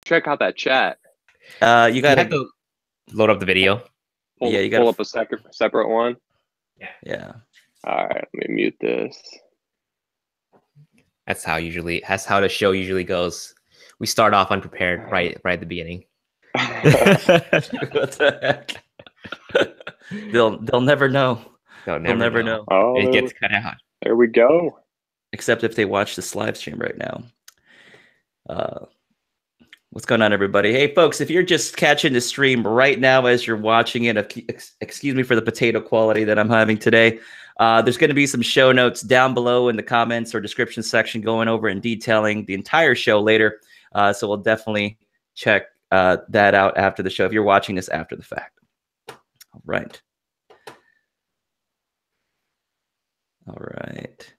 check out that chat. You have to load up the video. You pull up a separate one. Yeah. All right, let me mute this. That's how the show usually goes. We start off unprepared right at the beginning. What the heck? They'll never know. They'll never know. Oh, it gets cut out. There we go. Except if they watch this live stream right now. What's going on, everybody? Hey, folks, if you're just catching the stream right now as you're watching it, excuse me for the potato quality that I'm having today. There's going to be some show notes down below in the comments or description section going over and detailing the entire show later. So we'll definitely check that out after the show if you're watching this after the fact. All right. All right.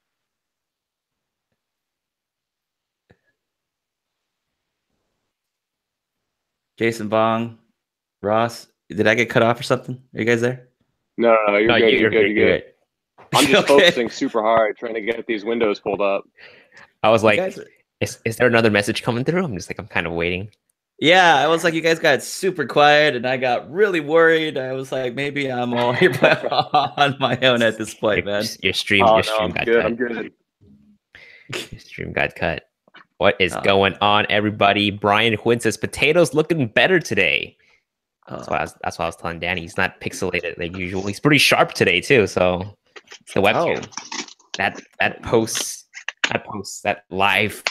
Jason Bong, Ross, did I get cut off or something? Are you guys there? No, you're good. I'm just focusing super hard trying to get these windows pulled up. I was like, is there another message coming through? I'm kind of waiting. Yeah, I was like, you guys got super quiet, and I got really worried. I was like, maybe I'm all here on my own at this point, man. Your stream got cut. I'm good. Your stream got cut. What is going on, everybody? Brian Quinn says potatoes looking better today. That's why I was telling Danny he's not pixelated like usual. He's pretty sharp today too. So it's the webcam. That live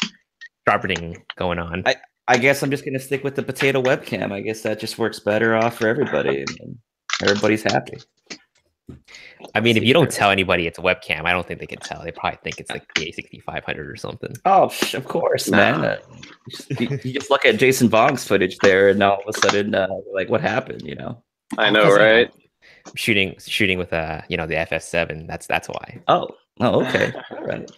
sharpening going on. I guess I'm just gonna stick with the potato webcam. I guess that just works better off for everybody, and everybody's happy. I mean, if you don't tell anybody it's a webcam, I don't think they can tell. They probably think it's like the A6500 or something. Oh, of course, man. You just look at Jason Bong's footage there, and all of a sudden, like, what happened? You know? I know, right? Shooting with the FS7. That's why. Oh, okay. All right.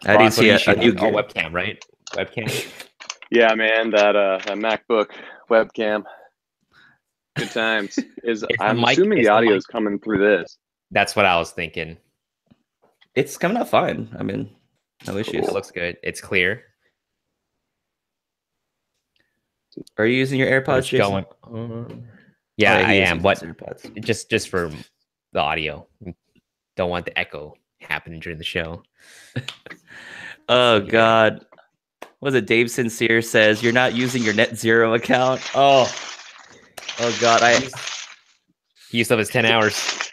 I didn't see a new webcam, right? Webcam. Yeah, man. That MacBook webcam. Good times. I'm assuming the audio is coming through this. That's what I was thinking. It's coming out fine. I mean, no issues. It looks good. It's clear. Are you using your AirPods, Jason? Yeah, I am. But just for the audio. Don't want the echo happening during the show. Oh God. Was it Dave Sincere says you're not using your Net Zero account? Oh God, he used up his 10 hours.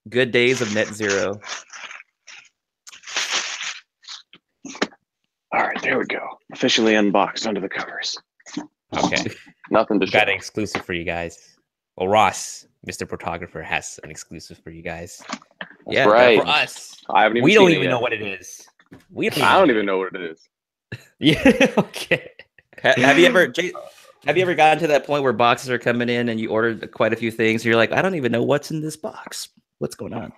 Good days of Net Zero. All right, there we go. Officially unboxed under the covers. Okay. Nothing to show. Got an exclusive for you guys. Well, Ross, Mr. Brotographer, has an exclusive for you guys. That's right. For us. We don't even know what it is. I don't even know what it is. Yeah. Okay. Have you ever gotten to that point where boxes are coming in and you ordered quite a few things? And you're like, I don't even know what's in this box. What's going on?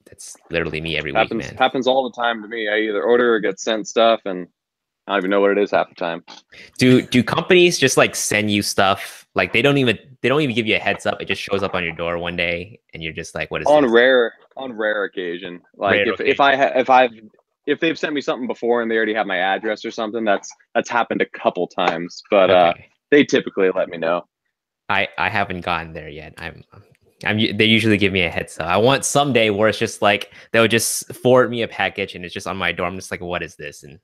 That's literally me every week, man. Happens all the time to me. I either order or get sent stuff, and I don't even know what it is half the time. Do companies just like send you stuff? Like they don't even give you a heads up. It just shows up on your door one day, and you're just like, "What is this?" On rare occasion, like if they've sent me something before and they already have my address or something, that's happened a couple times. But they typically let me know. I haven't gotten there yet. They usually give me a heads up. I want someday where it's just like they'll just forward me a package and it's just on my door. I'm just like, what is this? And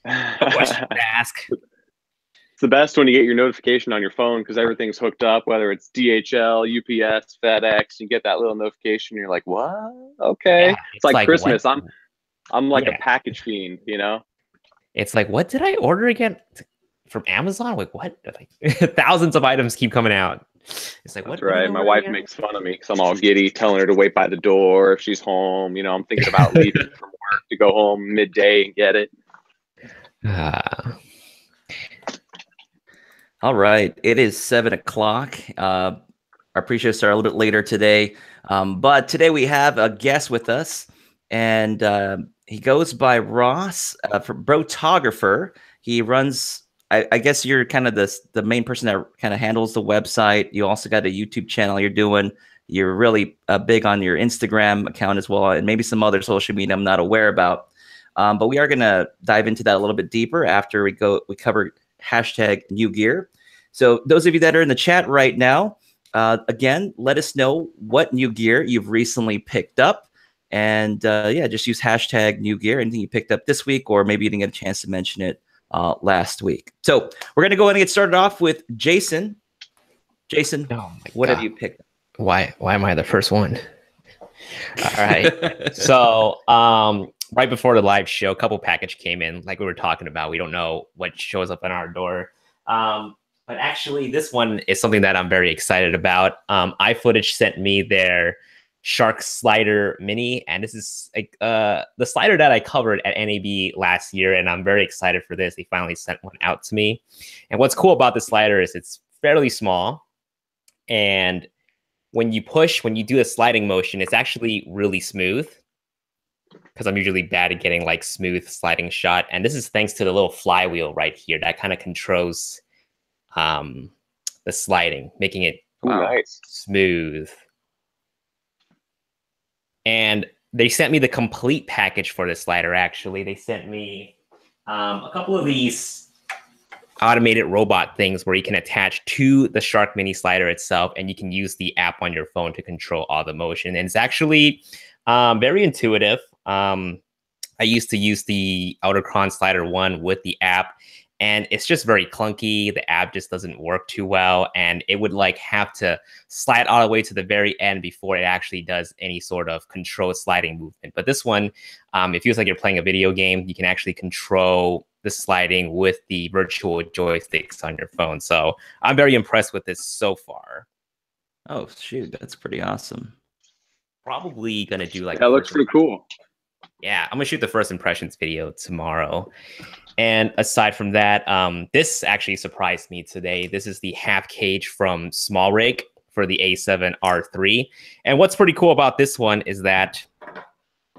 what should I ask? It's the best when you get your notification on your phone because everything's hooked up, whether it's DHL, UPS, FedEx. You get that little notification. And you're like, what? Okay. Yeah, it's like Christmas. What? I'm like a package fiend, you know? It's like, what did I order again? From Amazon? Like, what? Like, thousands of items keep coming out. It's like, that's right. My wife makes fun of me because I'm all giddy, telling her to wait by the door if she's home. You know, I'm thinking about leaving from work to go home midday and get it. All right. It is 7 o'clock. Our pre-show started a little bit later today. But today we have a guest with us. And he goes by Ross for Brotographer. He runs, I guess you're kind of the main person that kind of handles the website. You also got a YouTube channel you're doing. You're really big on your Instagram account as well, and maybe some other social media I'm not aware about. But we are going to dive into that a little bit deeper after we cover hashtag new gear. So those of you that are in the chat right now, again, let us know what new gear you've recently picked up. And yeah, just use hashtag new gear, anything you picked up this week, or maybe you didn't get a chance to mention it last week. So we're going to go ahead and get started off with Jason. Jason, what have you picked up? Why am I the first one? All right. So right before the live show, a couple package came in, like we were talking about. We don't know what shows up on our door. But actually, this one is something that I'm very excited about. iFootage sent me their Shark Slider Mini, and this is like the slider that I covered at NAB last year, and I'm very excited for this. They finally sent one out to me. And what's cool about the slider is it's fairly small, and when you do the sliding motion, it's actually really smooth, because I'm usually bad at getting like smooth sliding shot. And this is thanks to the little flywheel right here that kind of controls the sliding, making it nice, smooth. And they sent me the complete package for the slider. Actually, they sent me a couple of these automated robot things where you can attach to the Shark Mini slider itself, and you can use the app on your phone to control all the motion. And it's actually very intuitive. I used to use the Outercron Slider 1 with the app, and it's just very clunky. The app just doesn't work too well, and it would like have to slide all the way to the very end before it actually does any sort of controlled sliding movement. But this one, it feels like you're playing a video game. You can actually control the sliding with the virtual joysticks on your phone. So I'm very impressed with this so far. Oh, shoot. That's pretty awesome. Probably going to do like... That looks pretty cool. Yeah, I'm going to shoot the first impressions video tomorrow. And aside from that, this actually surprised me today. This is the half cage from Small Rig for the A7 R3. And what's pretty cool about this one is that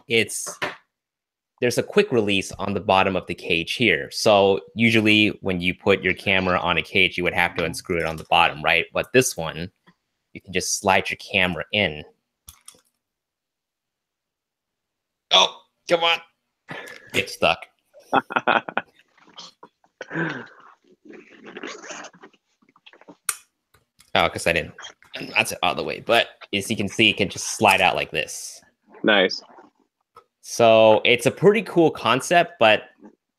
there's a quick release on the bottom of the cage here. So usually when you put your camera on a cage, you would have to unscrew it on the bottom, right? But this one, you can just slide your camera in. Oh, come on. Get stuck. Oh, because I didn't. That's it all the way. But as you can see, it can just slide out like this. Nice. So it's a pretty cool concept, but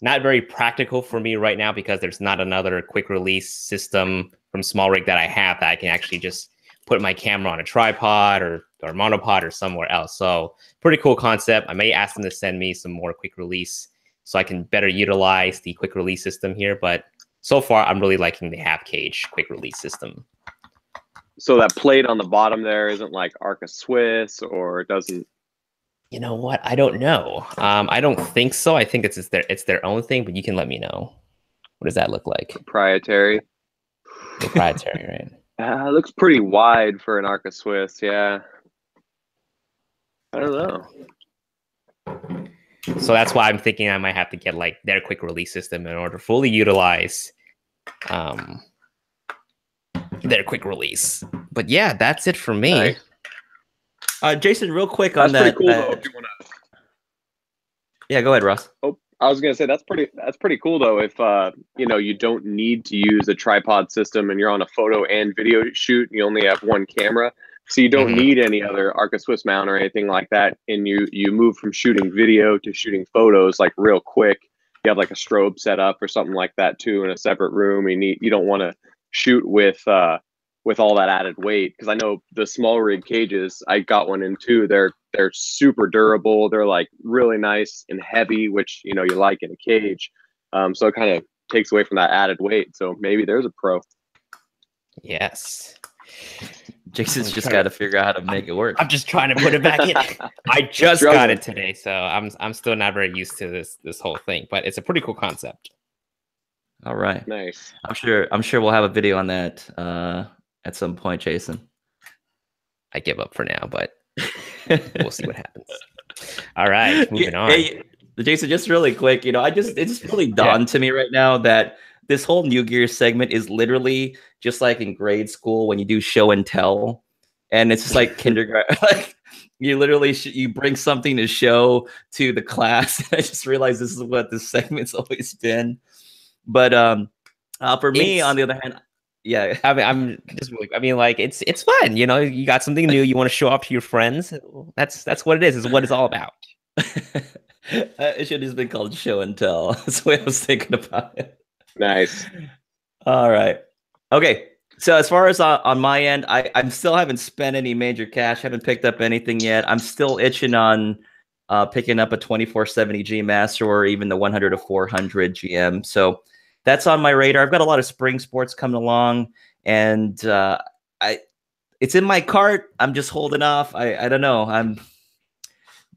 not very practical for me right now, because there's not another quick release system from Small Rig that I have that I can actually just put my camera on a tripod or monopod or somewhere else. So pretty cool concept. I may ask them to send me some more quick release so I can better utilize the quick release system here. But so far, I'm really liking the half cage quick release system. So that plate on the bottom there isn't like Arca Swiss, or it doesn't... You know what? I don't know. I don't think so. I think it's their own thing, but you can let me know. What does that look like? Proprietary, right? It looks pretty wide for an Arca Swiss, yeah. I don't know. So that's why I'm thinking I might have to get like their quick release system in order to fully utilize their quick release. But yeah, that's it for me. Nice. Jason, real quick on that. Cool, though, if you wanna... Yeah, go ahead, Ross. Oh, I was gonna say that's pretty cool though. If you don't need to use a tripod system and you're on a photo and video shoot, and you only have one camera, so you don't need any other Arca Swiss mount or anything like that, and you move from shooting video to shooting photos like real quick. You have like a strobe set up or something like that too in a separate room. You don't want to shoot with all that added weight, because I know the Small Rig cages, I got one in too. They're super durable. They're like really nice and heavy, which you like in a cage. So it kind of takes away from that added weight. So maybe there's a pro. Yes. Jason's just got to figure out how to make it work. I'm just trying to put it back in. I just got it today, so I'm still not very used to this whole thing, but it's a pretty cool concept. All right. Nice. I'm sure we'll have a video on that at some point, Jason. I give up for now, but we'll see what happens. All right, moving on. Hey, Jason, just really quick, it just really dawned to me right now that this whole New Gear segment is literally just like in grade school when you do show and tell, and it's just like kindergarten. You literally you bring something to show to the class. I just realized this is what this segment's always been. But for me, on the other hand, yeah, I mean, like it's fun. You know, you got something new you want to show off to your friends. That's what it is. Is what it's all about. It should have just been called show and tell. That's the way I was thinking about it. Nice. All right. Okay. So as far as on my end, I still haven't spent any major cash. Haven't picked up anything yet. I'm still itching on picking up a 24-70 G Master or even the 100-400 GM. So that's on my radar. I've got a lot of spring sports coming along, and it's in my cart. I'm just holding off. I don't know.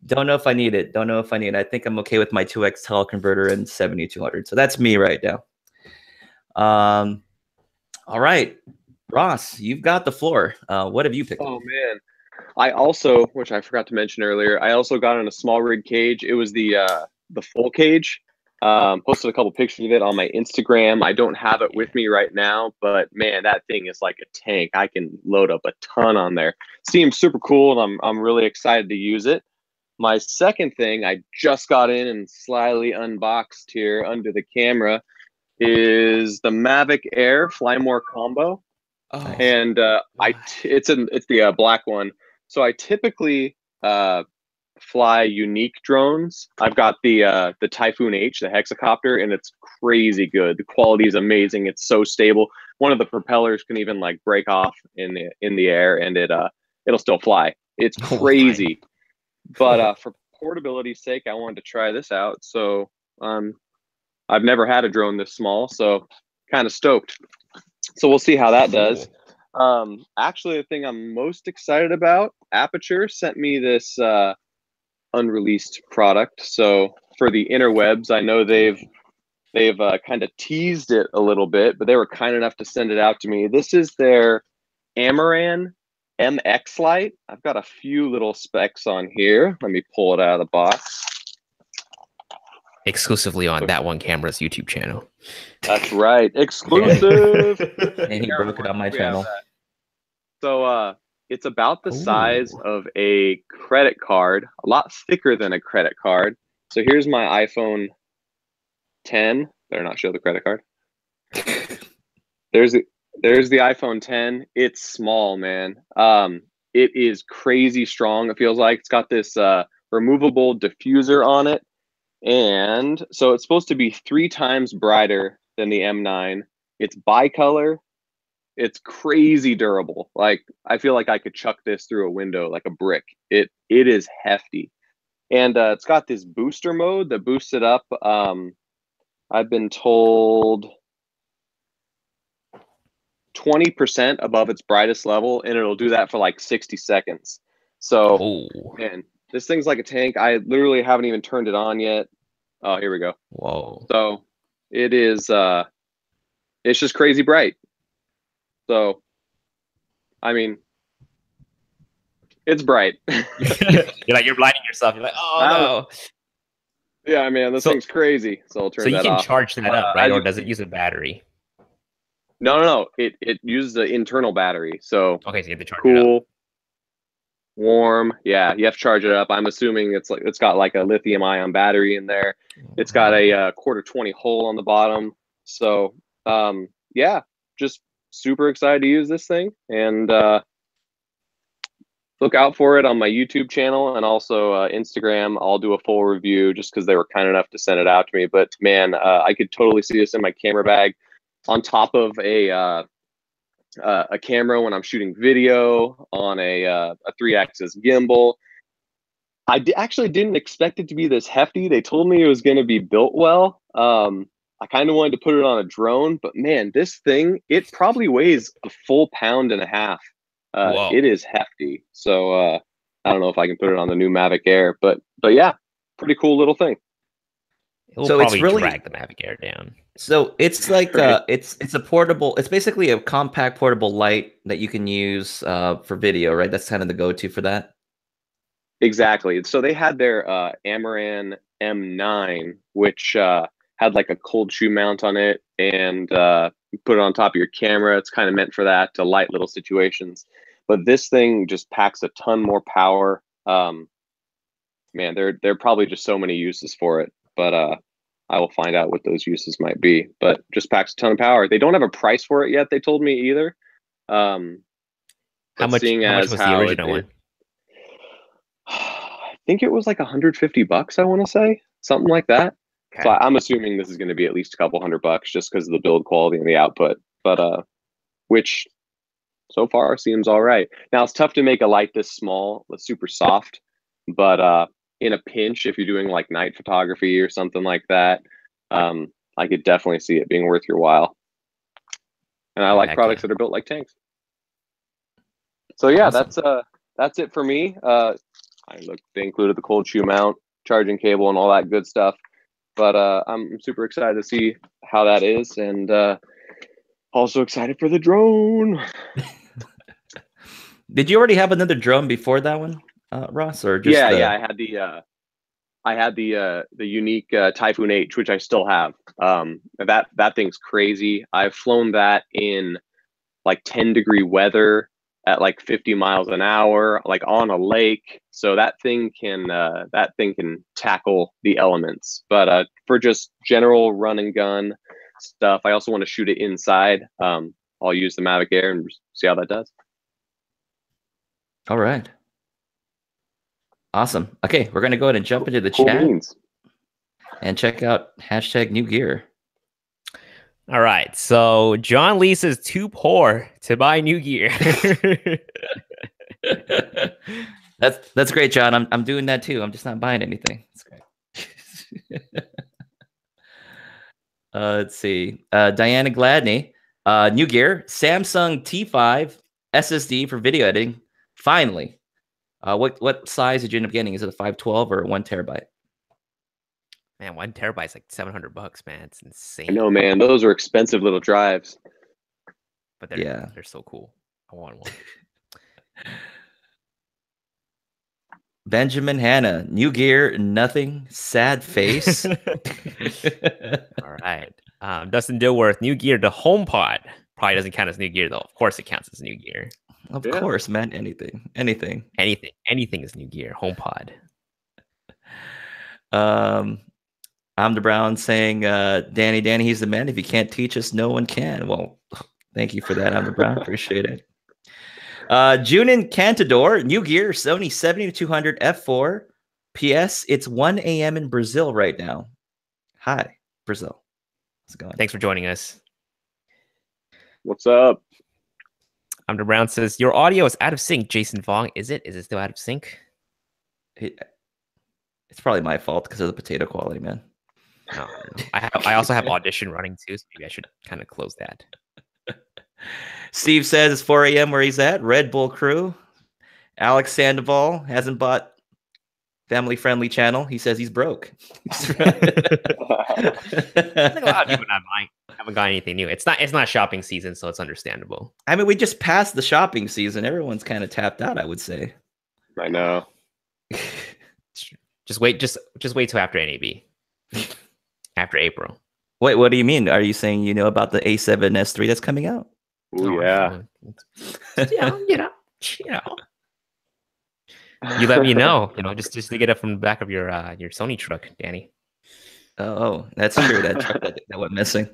Don't know if I need it. Don't know if I need it. I think I'm okay with my 2x teleconverter and 70-200. So that's me right now. All right, Ross, you've got the floor. What have you picked? Oh man, I also, which I forgot to mention earlier, I also got on a small rig cage. It was the full cage. Posted a couple pictures of it on my Instagram. I don't have it with me right now, but man, that thing is like a tank. I can load up a ton on there. Seems super cool, and I'm really excited to use it. My second thing I just got in and slyly unboxed here under the camera is the Mavic Air Fly More Combo. Oh. And it's the black one. So I typically fly unique drones. I've got the Typhoon H, the hexacopter, and it's crazy good. The quality is amazing. It's so stable. One of the propellers can even like break off in the air, and it'll still fly. It's crazy. But for portability's sake, I wanted to try this out. So I've never had a drone this small, so kind of stoked. So we'll see how that does. Actually, the thing I'm most excited about, Aperture sent me this unreleased product. So for the interwebs, I know they've kind of teased it a little bit, but they were kind enough to send it out to me. This is their Amaran MX light. I've got a few little specs on here. Let me pull it out of the box. Exclusively on That One Camera's YouTube channel. That's right, exclusive. And he broke it on my channel. So it's about the size of a credit card, a lot thicker than a credit card. So here's my iPhone 10. Better not show the credit card. There's the iPhone 10. It's small, man. It is crazy strong. It feels like it's got this removable diffuser on it. And so it's supposed to be 3 times brighter than the M9. It's bicolor. It's crazy durable. Like, I feel like I could chuck this through a window like a brick. It is hefty. And it's got this booster mode that boosts it up. I've been told 20% above its brightest level, and it'll do that for like 60 seconds. So, man, this thing's like a tank. I literally haven't even turned it on yet. Oh, here we go. Whoa. So it is, it's just crazy bright. So, I mean, it's bright. You're blinding yourself. You're like, oh no. Yeah, man, this thing's crazy. So I'll turn that off. So you can charge that up, right? Or does it use a battery? No. It uses the internal battery. So okay, so you have to charge it up. Cool, warm. Yeah, you have to charge it up. I'm assuming it's got like a lithium ion battery in there. It's got a quarter 20 hole on the bottom. So yeah, just super excited to use this thing, and look out for it on my YouTube channel and also Instagram. I'll do a full review just because they were kind enough to send it out to me. But man, I could totally see this in my camera bag on top of a camera when I'm shooting video, on a 3-axis gimbal. I actually didn't expect it to be this hefty. They told me it was going to be built well. I kind of wanted to put it on a drone, but man, this thing, it probably weighs a full 1.5 pounds. It is hefty. So I don't know if I can put it on the new Mavic Air, but yeah, pretty cool little thing. So it's really drag the Mavic Air down. So it's like it's a portable. It's basically a compact portable light that you can use for video, right? That's kind of the go-to for that. Exactly. So they had their Amaran M9, which had like a cold shoe mount on it, and you put it on top of your camera. It's kind of meant for that, to light little situations. But this thing just packs a ton more power. Man, there are probably just so many uses for it, but I will find out what those uses might be. But just packs a ton of power. They don't have a price for it yet. They told me either. How much was the original one? I think it was like $150. I want to say something like that. Okay. So I'm assuming this is going to be at least a couple $100 just because of the build quality and the output. But which so far seems all right. Now it's tough to make a light this small, super soft, but in a pinch, if you're doing like night photography or something like that, I could definitely see it being worth your while. And I like products that are built like tanks. So yeah, awesome. That's it for me. They included the cold shoe mount, charging cable, and all that good stuff. But I'm super excited to see how that is, and also excited for the drone. Did you already have another drone before that one, Ross? Or just I had the unique Typhoon H, which I still have. That thing's crazy. I've flown that in like 10-degree weather at like 50 miles an hour, like on a lake. So that thing can tackle the elements. But for just general run and gun stuff, I also want to shoot it inside. I'll use the Mavic Air and see how that does. All right. Awesome. Okay, we're gonna go ahead and jump into the chat and check out #NewGear. All right, so John Lee says too poor to buy new gear. That's great, John. I'm doing that too. I'm just not buying anything. That's great. Let's see. Diana Gladney, new gear, Samsung T5 SSD for video editing. Finally. What size did you end up getting? Is it a 512 or 1 terabyte? Man, 1 terabyte is like $700, man. It's insane. I know, man. Those are expensive little drives. But they're so cool. I want one. Benjamin Hanna, new gear, nothing, sad face. All right. Dustin Dilworth, new gear, the HomePod. Probably doesn't count as new gear, though. Of course it counts as new gear. Of course, man. Anything is new gear. HomePod. I'm the Brown saying, Danny, he's the man. If you can't teach us, no one can. Well, thank you for that. I'm the Brown. Appreciate it. Junin Cantador, new gear, Sony 70-200 f4. P.S. It's 1 a.m. in Brazil right now. Hi, Brazil. How's it going? Thanks for joining us. What's up? I'm the Brown says, your audio is out of sync, Jason Vong. Is it? Is it still out of sync? It's probably my fault because of the potato quality, man. No. I also have Audition running too, so maybe I should kind of close that. Steve says it's 4 a.m. where he's at. Red Bull Crew. Alex Sandoval hasn't bought family-friendly channel. He says he's broke. I think a lot of people haven't got anything new. It's not shopping season, so it's understandable. I mean, we just passed the shopping season. Everyone's kind of tapped out, I would say. I know. Just wait till after NAB. After April. Wait, what do you mean? Are you saying you know about the A7S3 that's coming out? Oh yeah. You know. You let me know, just to get it from the back of your Sony truck, Danny. Oh, that's true. That truck that went missing.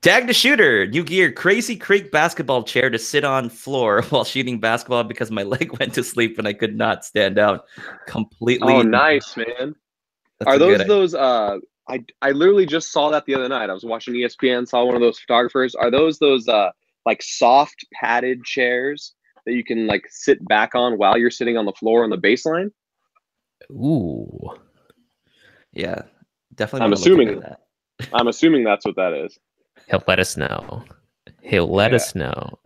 Tag the shooter, new gear, Crazy Creek basketball chair to sit on floor while shooting basketball because my leg went to sleep and I could not stand out completely. Oh, nice, man. Are those I literally just saw that the other night. I was watching ESPN, saw one of those photographers. Are those like soft padded chairs that you can like sit back on while you're sitting on the floor on the baseline? Ooh. Yeah. Definitely. I'm assuming that's what that is. He'll let us know. Us know.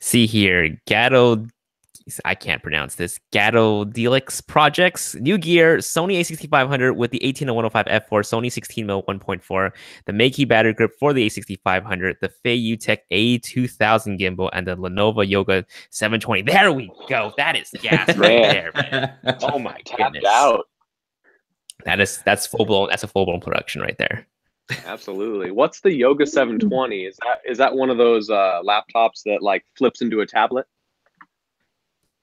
See here, Gatto. I can't pronounce this. Gatto Delix Projects. New gear, Sony a6500 with the 18-105 f4, Sony 16mm 1.4, the Makey battery grip for the a6500, the Fei Tech A2000 gimbal, and the Lenovo Yoga 720. There we go. That is gas right there, man. Oh my goodness. Out. That's full blown. That's a full blown production right there. Absolutely. What's the Yoga 720? Is that one of those laptops that like flips into a tablet?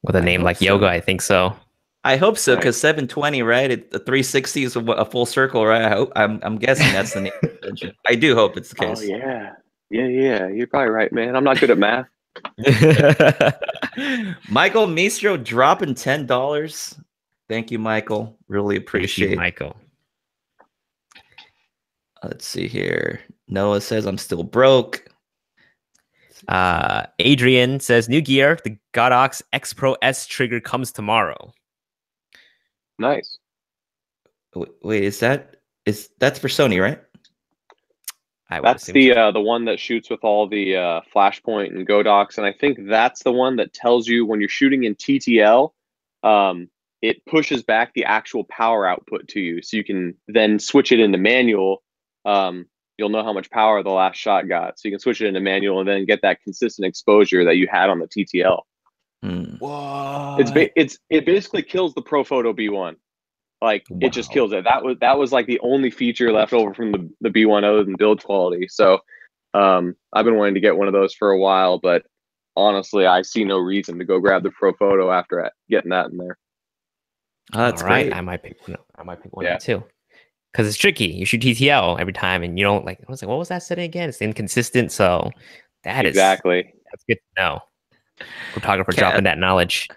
With a name like Yoga, I think so. I hope so, because 720, right? The 360 is a full circle, right? I'm guessing that's the name of the invention. I do hope it's the case. Oh yeah. You're probably right, man. I'm not good at math. Michael Mistro dropping $10. Thank you, Michael. Really appreciate it. Michael. Let's see here. Noah says I'm still broke. Adrian says new gear. The Godox X Pro S trigger comes tomorrow. Nice. Wait, that's for Sony, right? That's the one that shoots with all the Flashpoint and Godox, and I think that's the one that tells you when you're shooting in TTL, it pushes back the actual power output to you, so you can then switch it into manual. You'll know how much power the last shot got, so you can switch it into manual and then get that consistent exposure that you had on the TTL. Whoa! It basically kills the ProPhoto B1. Like it just kills it. That was like the only feature left over from the B1 other than build quality. So I've been wanting to get one of those for a while, but honestly, I see no reason to go grab the ProPhoto after getting that in there. Oh, that's great. I might pick one up too. Because it's tricky. You shoot TTL every time, and you don't like. I was like, what was that setting again? It's inconsistent. So that's good to know. Photographer dropping that knowledge.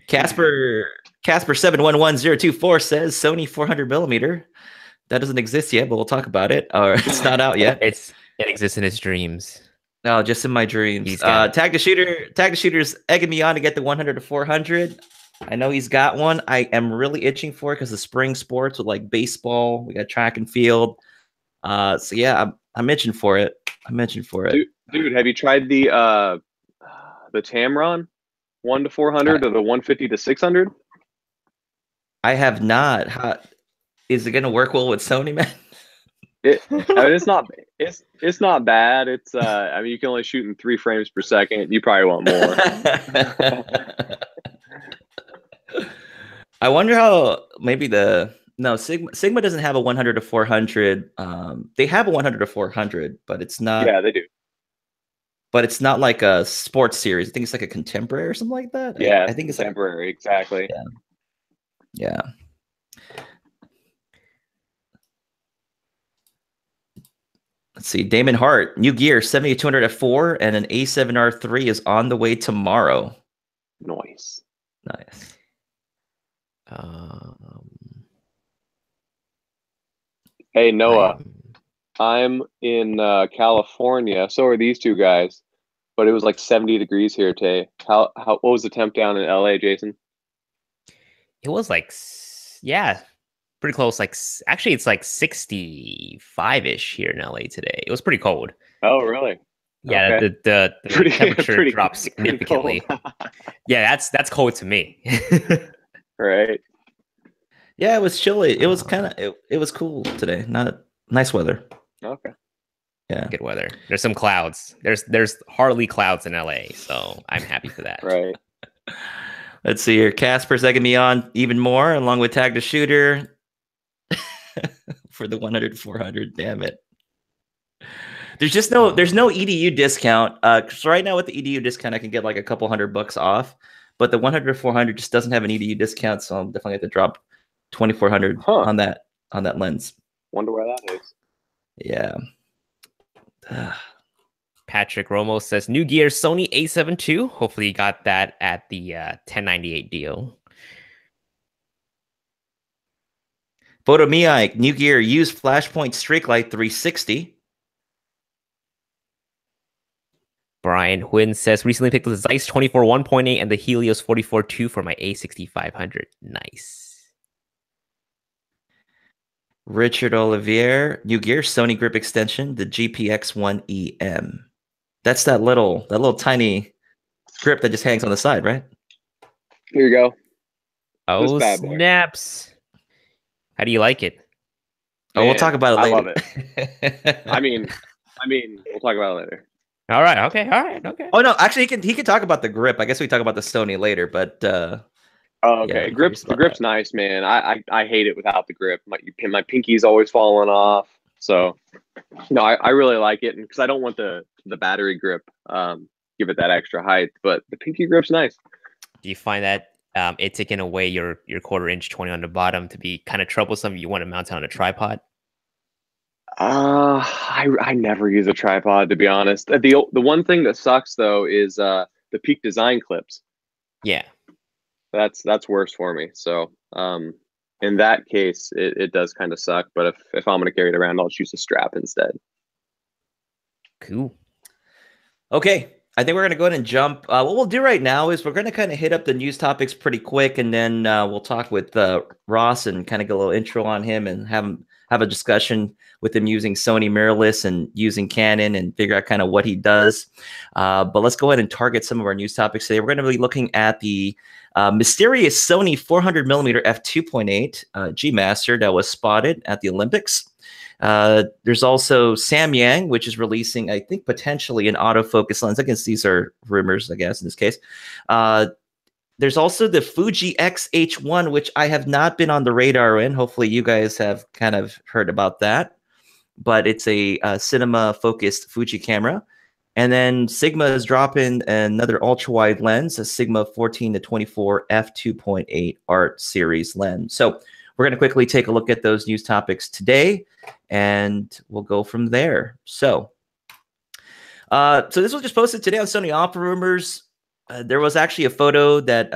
Casper 711024 says Sony 400mm. That doesn't exist yet, but we'll talk about it. Or it's not out yet. It exists in his dreams. No, just in my dreams. Tag the Shooter's egging me on to get the 100 to 400. I know he's got one. I am really itching for it because of spring sports with like baseball. We got track and field. So yeah, I'm itching for it. Dude, have you tried the Tamron 1 to 400 or the 150 to 600? I have not. Is it going to work well with Sony, man? It's not bad. It's I mean, you can only shoot in 3 frames per second. You probably want more. I wonder how maybe Sigma doesn't have a 100 to 400. They have a 100 to 400, but it's not. Yeah, they do. But it's not like a sports series. I think it's like a contemporary or something like that. Yeah, I think it's contemporary. Exactly. Yeah. Let's see. Damon Hart, new gear, 7200 f4 and an A7R3 is on the way tomorrow. Nice. Hey Noah, I'm in California. So are these two guys, but it was like 70 degrees here today. What was the temp down in LA, Jason? It was like, yeah, pretty close. Like, actually, it's like 65-ish here in LA today. It was pretty cold. Oh, really? Yeah, okay. the temperature dropped significantly. Yeah, that's cold to me. Right. Yeah, it was chilly. It was it was cool today. Not nice weather. Okay. Yeah. Good weather. There's some clouds. There's hardly clouds in LA, so I'm happy for that. Right. Let's see here. Casper's egging me on even more, along with Tag the Shooter for the 100 to 400. Damn it. There's no EDU discount. So right now with the EDU discount, I can get like a couple $100 off, but the 100 to 400 just doesn't have an EDU discount, so I'm definitely have to drop 2,400 on that lens. Wonder where that is. Yeah. Patrick Romo says new gear Sony A7 II. Hopefully you got that at the 1098 deal. Photo Miai, new gear, use Flashpoint Streaklight 360. Brian Huynh says recently picked up the Zeiss 24 1.8 and the Helios 44-2 for my A6500. Nice. Richard Olivier, new gear, Sony grip extension, the GPX-1EM. That's that little tiny grip that just hangs on the side, right? Here you go. Oh, snaps. How do you like it? Man, we'll talk about it later. I love it. I mean, we'll talk about it later. All right. Okay. Oh no, actually, he can talk about the grip. I guess we talk about the Sony later, but oh, okay. Yeah, the grip's nice, man. I hate it without the grip. My pinky's always falling off. So no, I really like it, because I don't want the battery grip give it that extra height, but the pinky grip's nice. Do you find that it taking away your 1/4" 20 on the bottom to be kind of troublesome? You want to mount it on a tripod? I never use a tripod, to be honest. The one thing that sucks though is the Peak Design clips. Yeah, that's worse for me. So in that case, it does kind of suck. But if I'm gonna carry it around, I'll just use a strap instead. cool. Okay, I think we're going to go ahead and jump. What we'll do right now is we're going to kind of hit up the news topics pretty quick, and then we'll talk with Ross and kind of get a little intro on him and have a discussion with him using Sony Mirrorless and using Canon and figure out kind of what he does. But let's go ahead and target some of our news topics today. We're going to be looking at the mysterious Sony 400mm F2.8 G Master that was spotted at the Olympics. There's also Samyang, which is releasing, I think, potentially an autofocus lens. I guess these are rumors, I guess, in this case. There's also the Fuji XH-1, which I have not been on the radar in. Hopefully you guys have kind of heard about that. But it's a cinema-focused Fuji camera. And then Sigma is dropping another ultra-wide lens, a Sigma 14-24 F2.8 Art series lens. So we're going to quickly take a look at those news topics today, and we'll go from there. So this was just posted today on Sony Opera Rumors. There was actually a photo that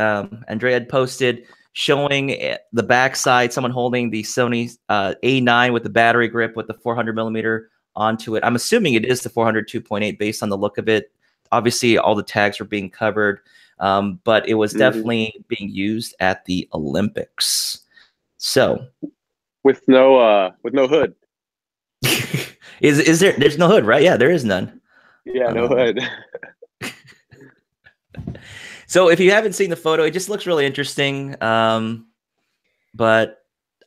Andrea had posted showing the backside, someone holding the Sony A9 with the battery grip with the 400mm onto it. I'm assuming it is the 400 2.8 based on the look of it. Obviously, all the tags were being covered, but it was definitely being used at the Olympics. So, with no hood. is there? There's no hood, right? Yeah, there is none. Yeah, no hood. So if you haven't seen the photo, it just looks really interesting. But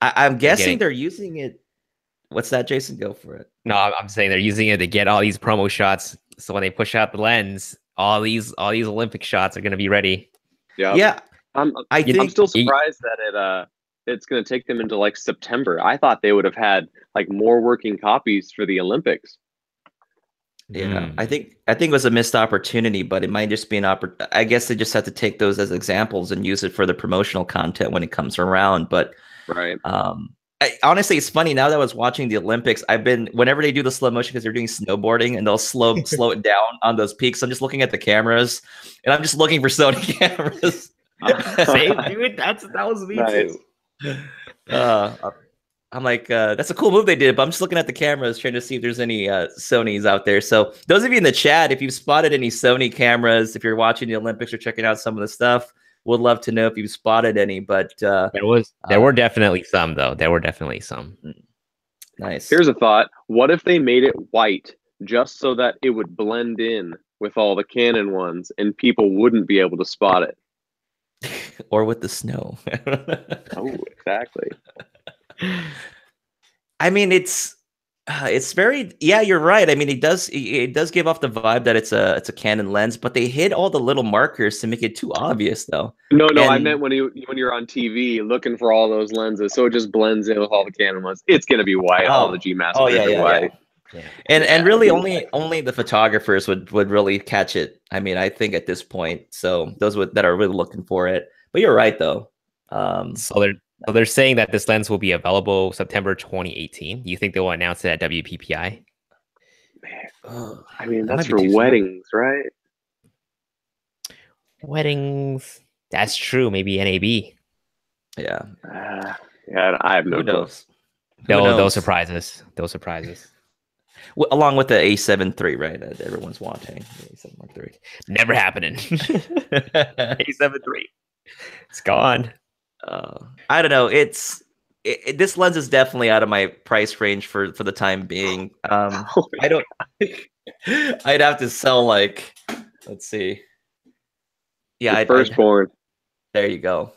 I'm guessing they're using it. What's that, Jason? Go for it. No, I'm saying they're using it to get all these promo shots. So when they push out the lens, all these Olympic shots are going to be ready. Yeah. I'm still surprised that it's going to take them into like September. I thought they would have had like more working copies for the Olympics. Yeah, I think it was a missed opportunity, but it might just be an opportunity. I guess they just have to take those as examples and use it for the promotional content when it comes around. But right. Honestly, it's funny now that I was watching the Olympics. Whenever they do the slow motion because they're doing snowboarding and they'll slow it down on those peaks. I'm just looking at the cameras and I'm just looking for Sony cameras. Same, dude. That was me too. I'm like, that's a cool move they did, but I'm just looking at the cameras trying to see if there's any Sonys out there. So those of you in the chat, if you've spotted any Sony cameras, if you're watching the Olympics or checking out some of the stuff, would love to know if you've spotted any. But there were definitely some, though. There were definitely some. Nice. Here's a thought. What if they made it white just so that it would blend in with all the Canon ones and people wouldn't be able to spot it? Or with the snow. Oh, exactly. I mean, it's very, yeah, you're right. I mean, it does give off the vibe that it's a Canon lens, but they hid all the little markers to make it too obvious, though. No, I meant when you're on TV looking for all those lenses, so it just blends in with all the Canon ones. It's gonna be white. All the G Masters are white. Yeah. And really only the photographers would really catch it. I mean, I think at this point, so those that are really looking for it. But you're right, though. So they're saying that this lens will be available September 2018. Do you think they will announce it at WPPI? Man, I mean, that's for weddings, right? Weddings. That's true. Maybe NAB. Yeah. Yeah, I have no clue. Those surprises. Those surprises. Well, along with the A7 III, right? That everyone's wanting. The A7 III. Never happening. A7 III. It's gone. I don't know. This lens is definitely out of my price range for the time being. I don't. I'd have to sell like, let's see. Yeah, firstborn. There you go.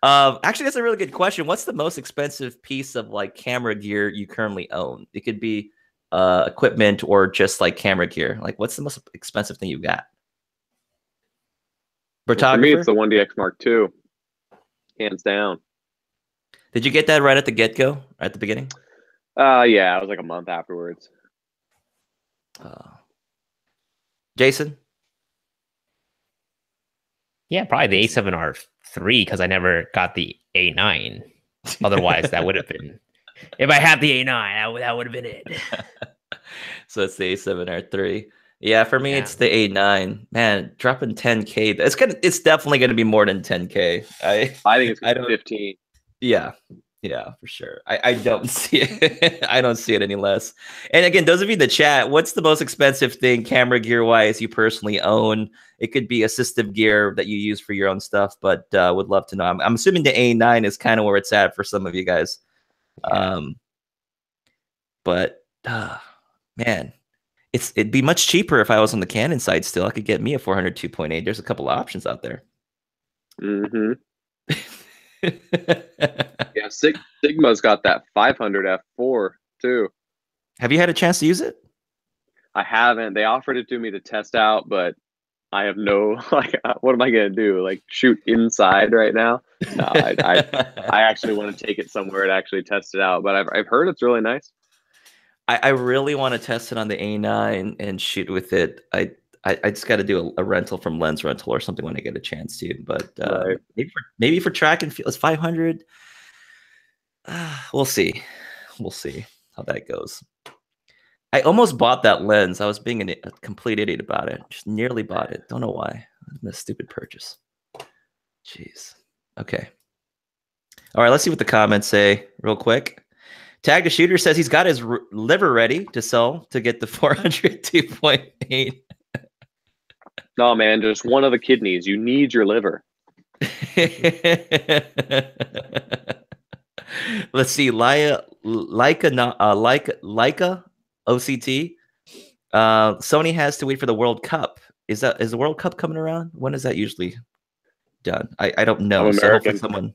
Actually, that's a really good question. What's the most expensive piece of like camera gear you currently own? It could be equipment or just like camera gear. Like, what's the most expensive thing you've got? Well, for me, it's the 1DX Mark II, hands down. Did you get that right at the get-go, at the beginning? Yeah, it was like a month afterwards. Jason? Yeah, probably the A7R III because I never got the A9. Otherwise, that would have been. If I had the A9, that would have been it. So it's the A7R III. Yeah, for me, it's the A9. Man, dropping 10K. It's definitely gonna be more than 10K. I think it's gonna be 15. Yeah, for sure. I don't see it. I don't see it any less. And again, those of you in the chat, what's the most expensive thing camera gear wise you personally own? It could be assistive gear that you use for your own stuff, but would love to know. I'm assuming the A9 is kind of where it's at for some of you guys. But man, it'd be much cheaper if I was on the Canon side still. I could get me a 400 2.8. There's a couple of options out there. Mm-hmm. Yeah, Sigma's got that 500 f4 too. Have you had a chance to use it? I haven't. They offered it to me to test out, but I have no what am I gonna do? Like shoot inside right now? No, I actually want to take it somewhere and actually test it out. But I've heard it's really nice. I really want to test it on the A9 and shoot with it. I just got to do a rental from Lens Rental or something when I get a chance to. But right. maybe for track and field, it's 500. We'll see. We'll see how that goes. I almost bought that lens. I was being a complete idiot about it. Just nearly bought it. Don't know why. A stupid purchase. Jeez. Okay. All right. Let's see what the comments say real quick. Tag the Shooter says he's got his liver ready to sell to get the 400 2.8. No, man, just one of the kidneys. You need your liver. Let's see. Leica OCT. Sony has to wait for the World Cup. Is the World Cup coming around? When is that usually done? I don't know. So hopefully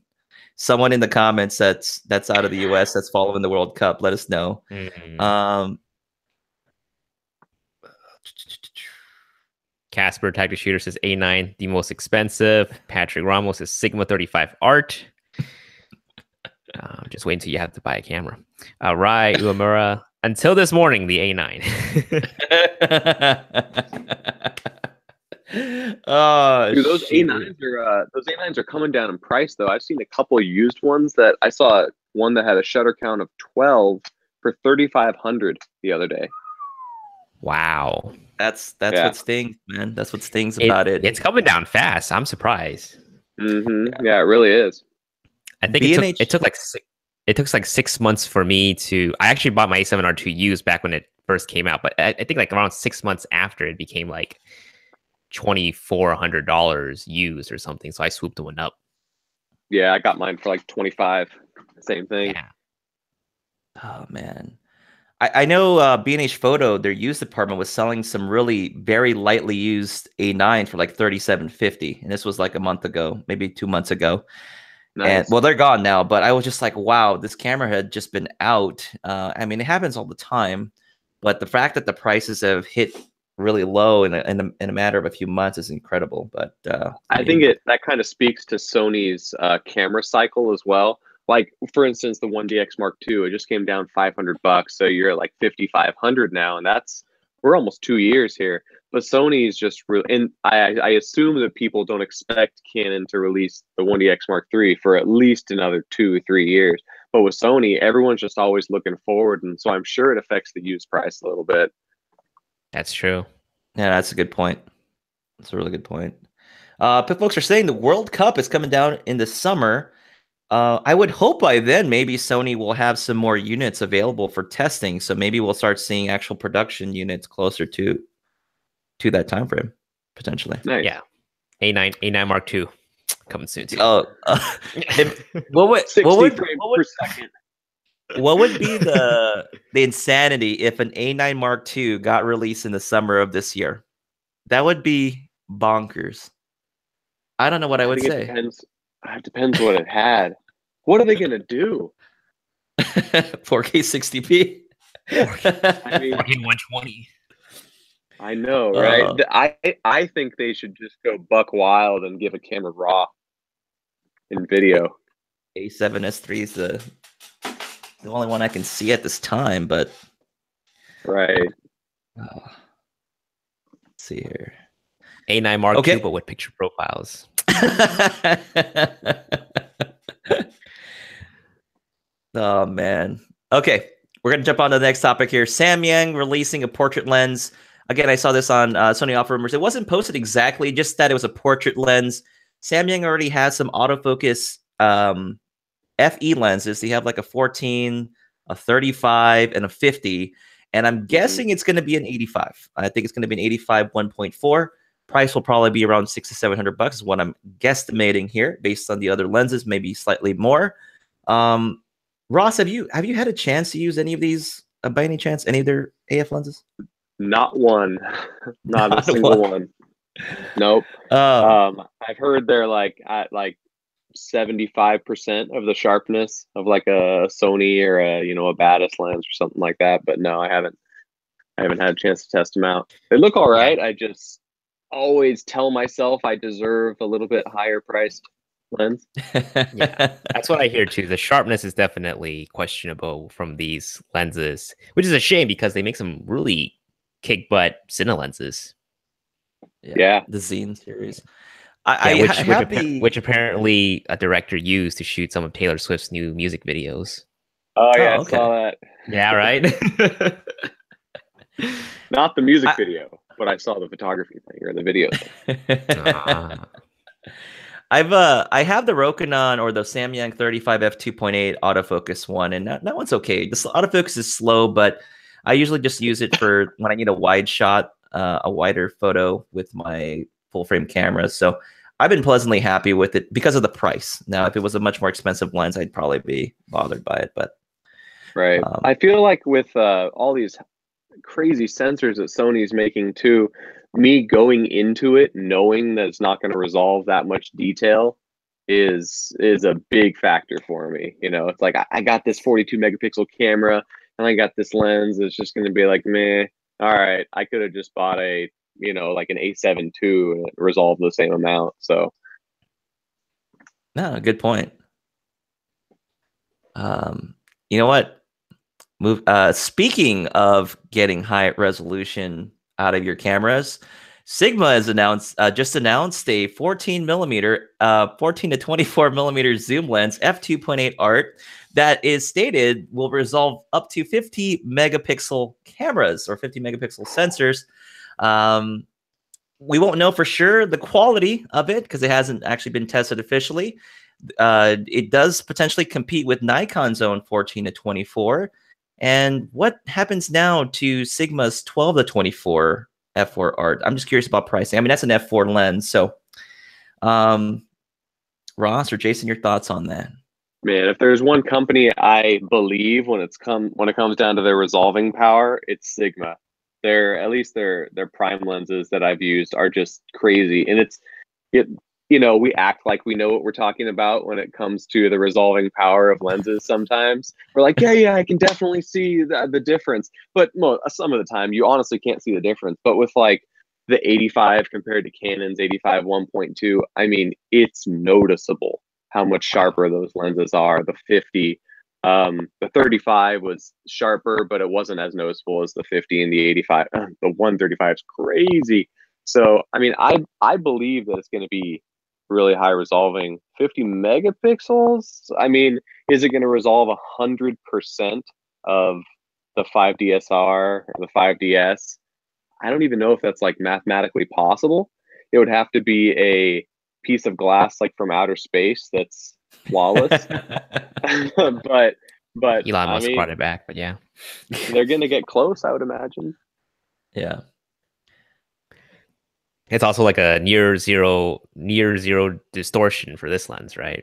someone in the comments that's out of the US that's following the World Cup, let us know. Casper Tactic Shooter says A9 the most expensive. Patrick Ramos says Sigma 35 Art. Just wait until you have to buy a camera. Rai Uemura, until this morning, the A9. Oh, dude, those A9s are coming down in price though. I've seen a couple of used ones that I saw one that had a shutter count of 12 for 3,500 the other day. Wow. That's what stings, man. That's what stings about it. It's coming down fast. I'm surprised. Mm-hmm. Yeah, it really is. I think it took like 6 months for me to. I actually bought my A7R2 used back when it first came out, but I think like around 6 months after it became like $2,400 used or something. So I swooped the one up. Yeah, I got mine for like 25. Same thing. Yeah. Oh man. I know B&H Photo, their used department was selling some really very lightly used A9 for like $3,750, and this was like a month ago, maybe 2 months ago. Nice. And well, they're gone now, but I was just like, wow, this camera had just been out. I mean, it happens all the time, but the fact that the prices have hit really low in a matter of a few months is incredible. But I think that kind of speaks to Sony's camera cycle as well. Like, for instance, the 1DX Mark II, it just came down $500, so you're at like 5,500 now, and we're almost 2 years here. But Sony's just really, and I assume that people don't expect Canon to release the 1DX Mark III for at least another 2 or 3 years. But with Sony, everyone's just always looking forward, and so I'm sure it affects the used price a little bit. That's true. Yeah, that's a good point. That's a really good point. Folks are saying the World Cup is coming down in the summer. I would hope by then maybe Sony will have some more units available for testing. So maybe we'll start seeing actual production units closer to that time frame, potentially. Nice. Yeah. A9 Mark II coming soon too. Oh, what would be the insanity if an A9 Mark II got released in the summer of this year? That would be bonkers. I don't know what I would say. It depends what it had. What are they going to do? 4K 60p? I mean, 120. I know, right? I think they should just go buck wild and give a camera raw in video. A7S3 is the only one I can see at this time, but right. Let's see here. A9 Mark II, but with picture profiles. Oh man. Okay, we're gonna jump on to the next topic here. Samyang releasing a portrait lens. Again, I saw this on Sony Off Rumors. It wasn't posted exactly, just that it was a portrait lens. Samyang already has some autofocus FE lenses. They have like a 14, a 35, and a 50. And I'm guessing it's going to be an 85. I think it's going to be an 85 1.4. Price will probably be around $600 to $700 is what I'm guesstimating here, based on the other lenses, maybe slightly more. Ross, have you had a chance to use any of these by any chance? Any of their AF lenses? Not one, not a single one. Nope. I've heard they're like at like 75% of the sharpness of like a Sony or a Batis lens or something like that. But no, I haven't had a chance to test them out. They look all right. I just always tell myself I deserve a little bit higher priced lens. Yeah, that's what I hear too. The sharpness is definitely questionable from these lenses, which is a shame because they make some really kick butt cine lenses. Yeah, the Zine series. Which apparently a director used to shoot some of Taylor Swift's new music videos. Oh yeah, okay. I saw that. Yeah, right. Not the music video, but I saw the photography thing or the video thing. I have the Rokinon or the Samyang 35 f2.8 autofocus one, and that one's okay. This autofocus is slow, but I usually just use it for when I need a wide shot, a wider photo with my full frame camera. So I've been pleasantly happy with it because of the price. Now, if it was a much more expensive lens, I'd probably be bothered by it. But right, I feel like with all these crazy sensors that Sony's making too, me going into it knowing that it's not going to resolve that much detail is a big factor for me. It's like I got this 42 megapixel camera and I got this lens. It's just going to be like, meh. All right, I could have just bought a like an A7 II and resolve the same amount. So, no, good point. You know what? Speaking of getting high resolution out of your cameras, Sigma has just announced a 14mm, 14 to 24 millimeter zoom lens, F2.8 Art, that is stated will resolve up to 50 megapixel cameras or 50 megapixel sensors. We won't know for sure the quality of it because it hasn't actually been tested officially. It does potentially compete with Nikon's own 14 to 24. And what happens now to Sigma's 12 to 24 f4 Art? I'm just curious about pricing. I mean, that's an f4 lens. So, Ross or Jason, your thoughts on that? Man, if there's one company I believe when it comes down to their resolving power, it's Sigma. At least their prime lenses that I've used are just crazy, and we act like we know what we're talking about when it comes to the resolving power of lenses. Sometimes we're like, yeah, I can definitely see the difference, but some of the time you honestly can't see the difference. But with like the 85 compared to Canon's 85 1.2, I mean, it's noticeable how much sharper those lenses are. The 50, the 35 was sharper, but it wasn't as noticeable as the 50 and the 85. The 135 is crazy. So, I mean, I believe that it's going to be really high resolving. 50 megapixels. I mean, is it going to resolve 100% of the 5DSR or the 5DS? I don't even know if that's like mathematically possible. It would have to be a piece of glass like from outer space that's flawless. but Elon Musk brought it back, but yeah, they're going to get close, I would imagine. Yeah. It's also like a near zero distortion for this lens, right?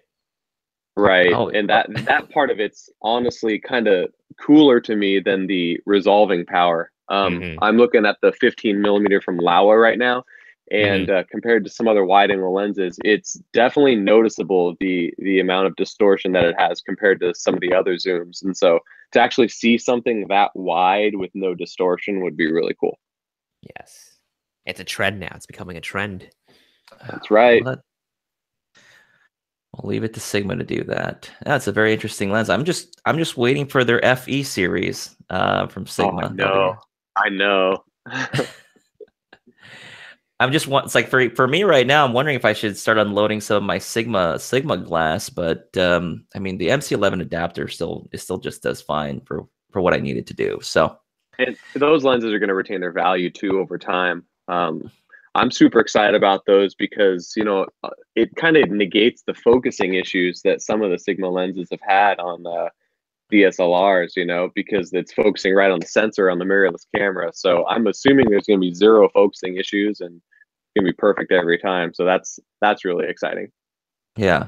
Right. And that part of it's honestly kind of cooler to me than the resolving power. I'm looking at the 15mm from Laowa right now, and compared to some other wide angle lenses, it's definitely noticeable the amount of distortion that it has compared to some of the other zooms. And so to actually see something that wide with no distortion would be really cool. Yes. It's a trend now. It's becoming a trend. That's right. I'll leave it to Sigma to do that. That's a very interesting lens. I'm just waiting for their FE series from Sigma. Oh, I know. I'm just it's like for me right now, I'm wondering if I should start unloading some of my Sigma glass, but I mean the MC11 adapter still just does fine for what I needed to do. So, and those lenses are going to retain their value too over time. I'm super excited about those because, you know, it kind of negates the focusing issues that some of the Sigma lenses have had on DSLRs, you know, because it's focusing right on the sensor on the mirrorless camera. So I'm assuming there's going to be zero focusing issues and it's going to be perfect every time. So that's really exciting. Yeah.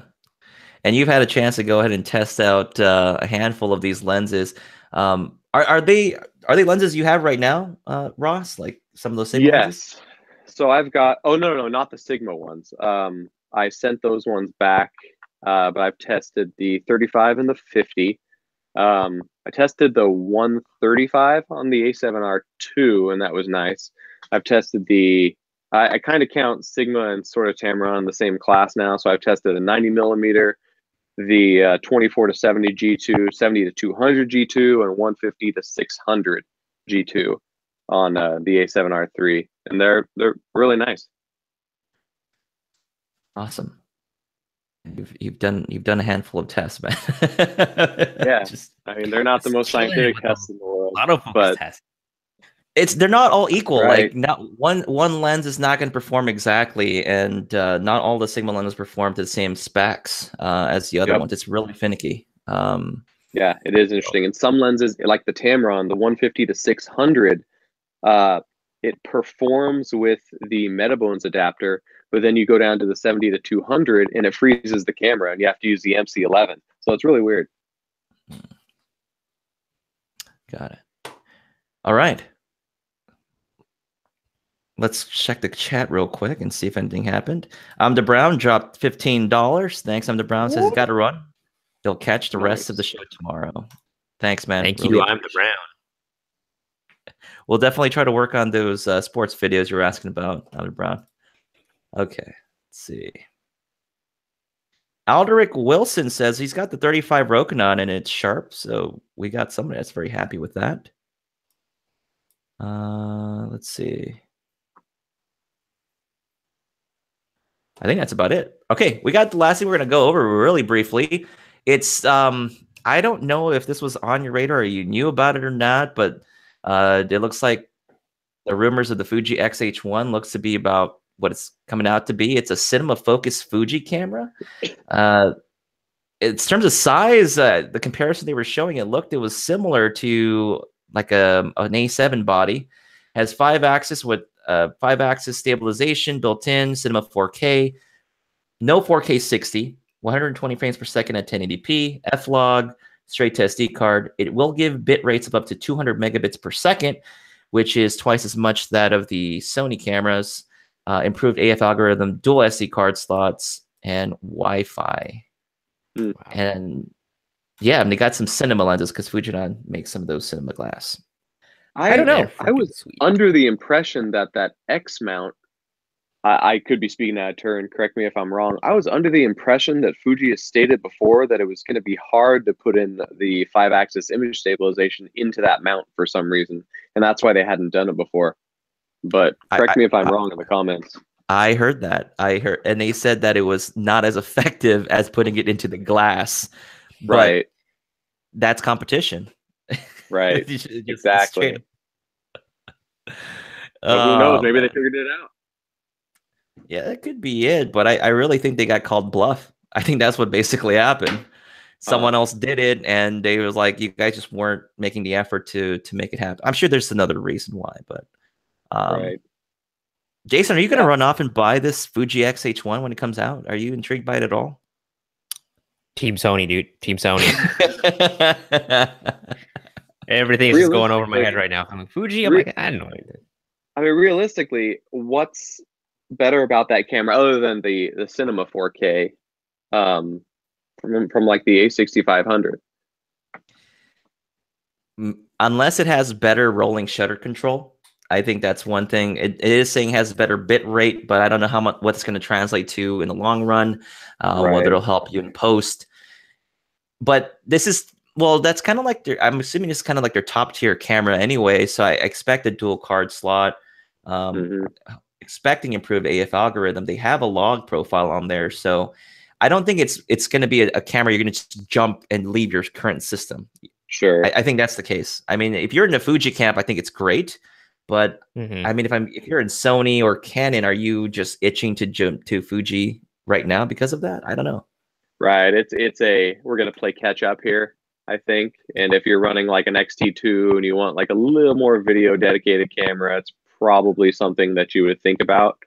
And you've had a chance to go ahead and test out a handful of these lenses. Are they lenses you have right now, Ross? Like some of those Sigma lenses? Yes. So I've got, oh, no, not the Sigma ones. I sent those ones back, but I've tested the 35 and the 50. I tested the 135 on the A7R2, and that was nice. I've tested I kind of count Sigma and sort of Tamron in the same class now. So I've tested a 90mm, the 24 to 70 G2, 70 to 200 G2, and 150 to 600 G2 on the A7R3, and they're really nice. Awesome. You've done a handful of tests, man. Yeah, I mean they're not the most scientific tests in the world. A lot of focus tests. They're not all equal. Right. Like not one lens is not going to perform exactly, and not all the Sigma lenses perform to the same specs as the other ones. It's really finicky. Yeah, it is interesting. And some lenses, like the Tamron, the 150 to 600, it performs with the Metabones adapter, but then you go down to the 70 to 200 and it freezes the camera, and you have to use the MC11. So it's really weird. Got it. All right. Let's check the chat real quick and see if anything happened. The Brown dropped $15. Thanks. The Brown says he's got to run. He'll catch the rest of the show tomorrow. Thanks, man. Thank you. I'm the Brown. We'll definitely try to work on those sports videos you were asking about, the Brown. Okay. Let's see. Alderic Wilson says he's got the 35 Rokinon and it's sharp. So we got somebody that's very happy with that. Let's see. I think that's about it. Okay, we got the last thing we're going to go over really briefly. It's I don't know if this was on your radar or you knew about it or not, but it looks like the rumors of the Fuji XH-1 looks to be about what it's coming out to be. It's a cinema focused Fuji camera. In terms of size, the comparison they were showing, it was similar to like an A7 body. Has 5-axis with 5-axis stabilization built in, cinema 4K, no 4K 60, 120 frames per second at 1080p, F-Log, straight to SD card. It will give bit rates of up to 200 megabits per second, which is twice as much that of the Sony cameras. Improved AF algorithm, dual SD card slots, and Wi-Fi. Wow. And yeah, and they got some cinema lenses because Fujinon makes some of those cinema glass. I don't know. I was under the impression that X mount, I could be speaking out of turn, correct me if I'm wrong. I was under the impression that Fuji has stated before that it was going to be hard to put in the 5-axis image stabilization into that mount for some reason. And that's why they hadn't done it before. But correct me if I'm wrong in the comments. I heard that. And they said that it was not as effective as putting it into the glass. Right. That's competition. Right. Exactly. But who knows? Maybe they figured it out. Yeah, that could be it. But I really think they got called bluff. I think that's what basically happened. Someone else did it, and they was like, you guys just weren't making the effort to make it happen. I'm sure there's another reason why, but right. Jason, are you going to run off and buy this Fuji XH-1 when it comes out? Are you intrigued by it at all? Team Sony, dude. Team Sony. Everything is just going over my head right now. I'm like, Fuji? I'm like, I don't know. I mean, realistically, what's better about that camera other than the Cinema 4K from like the A6500? Unless it has better rolling shutter control. I think that's one thing. It is saying it has better bit rate, but I don't know what it's going to translate to in the long run, whether it'll help you in post. But this is, well, that's kind of like I'm assuming it's kind of like their top tier camera anyway. So I expect a dual card slot. expecting improved AF algorithm, they have a log profile on there. So I don't think it's going to be a camera you're going to just jump and leave your current system. Sure. I think that's the case. I mean, if you're in the Fuji camp, I think it's great. But I mean, if you're in Sony or Canon, are you just itching to jump to Fuji right now because of that? I don't know. Right. We're going to play catch up here, I think. And if you're running like an XT2 and you want like a little more video dedicated camera, it's probably something that you would think about.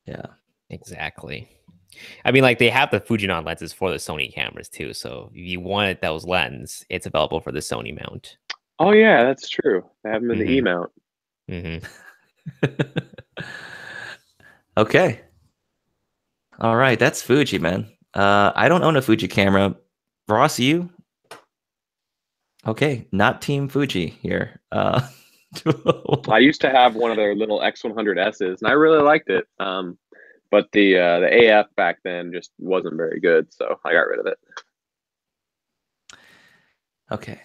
Yeah, exactly. I mean, like they have the Fujinon lenses for the Sony cameras too. So if you wanted those lenses, it's available for the Sony mount. Oh yeah, that's true. They have them in the E mount. Okay. All right, that's Fuji, man. I don't own a Fuji camera. Ross, you? Okay, not Team Fuji here. I used to have one of their little X100Ss, and I really liked it. But the AF back then just wasn't very good, so I got rid of it. Okay.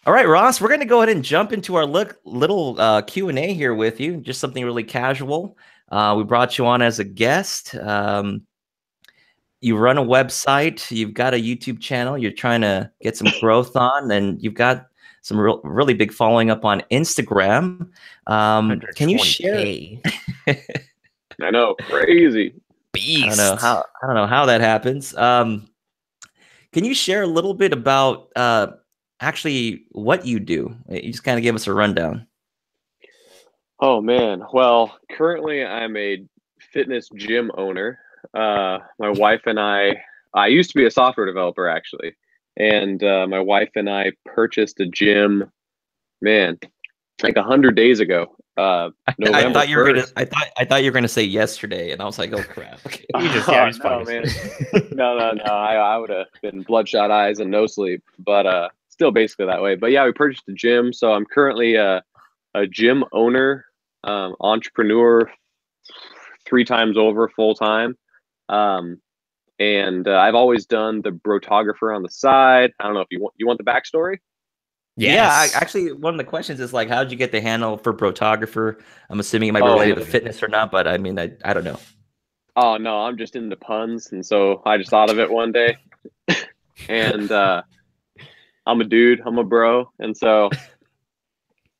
All right, Ross, we're going to go ahead and jump into our little Q&A here with you, just something really casual. We brought you on as a guest. You run a website. You've got a YouTube channel. You're trying to get some growth on, and you've got some really big following up on Instagram. Can you share? I know, crazy. Beast. I don't know how that happens. Can you share a little bit about actually what you do? You just kind of give us a rundown. Oh man, well, currently I'm a fitness gym owner. My wife and I used to be a software developer actually, and my wife and I purchased a gym, man, like 100 days ago. I thought you were gonna say yesterday, and I was like, "Oh crap!" Okay. No, man. No. I would have been bloodshot eyes and no sleep, but still basically that way. But yeah, we purchased a gym, so I'm currently a gym owner, entrepreneur, 3 times over full time, and I've always done the Brotographer on the side. I don't know if you want the backstory. Yes. Yeah, actually, one of the questions is like, how did you get the handle for Brotographer? I'm assuming it might be related to fitness or not, but I mean, I don't know. Oh no, I'm just into puns, and so I just thought of it one day, and I'm a dude, I'm a bro, and so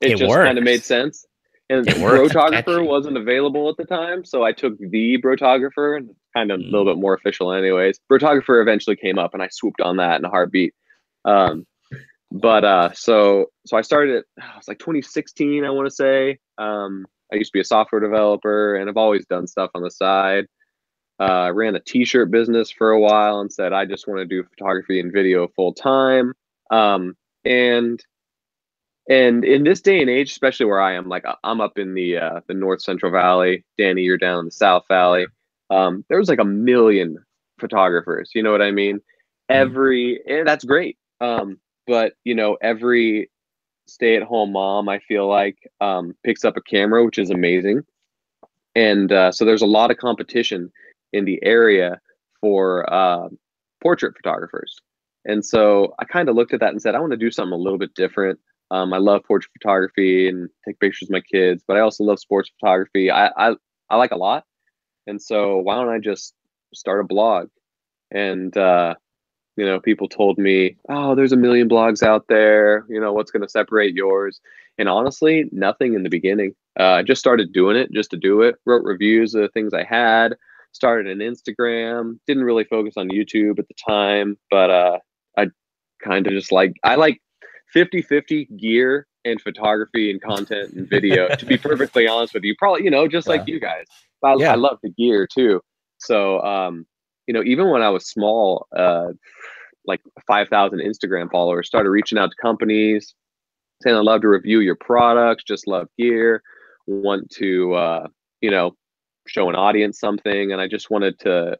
it just kind of made sense. And Brotographer wasn't available at the time, so I took the Brotographer, and kind of a little bit more official, anyways. Brotographer eventually came up, and I swooped on that in a heartbeat. So I started it was like 2016, I want to say. I used to be a software developer, and I've always done stuff on the side. I ran a t-shirt business for a while and said I just want to do photography and video full time. And in this day and age, especially where I am, like I'm up in the North Central Valley. Danny, you're down in the South Valley. There's like 1 million photographers. You know what I mean? And that's great. But you know, every stay-at-home mom, I feel like, picks up a camera, which is amazing. And so there's a lot of competition in the area for portrait photographers. And so I kind of looked at that and said, I want to do something a little bit different. I love portrait photography and take pictures of my kids, but I also love sports photography. I like a lot. And so why don't I just start a blog? And you know, people told me, oh, there's 1 million blogs out there. You know, what's going to separate yours? And honestly, nothing in the beginning. I just started doing it just to do it. Wrote reviews of the things I had. Started an Instagram. Didn't really focus on YouTube at the time, but I kind of just I like 50-50 gear and photography and content and video. To be perfectly honest with you, probably, you know, just like you guys. I love the gear too. So, you know, even when I was small, like 5,000 Instagram followers, started reaching out to companies saying, I'd love to review your products, just love gear, want to, you know, show an audience something. And I just wanted to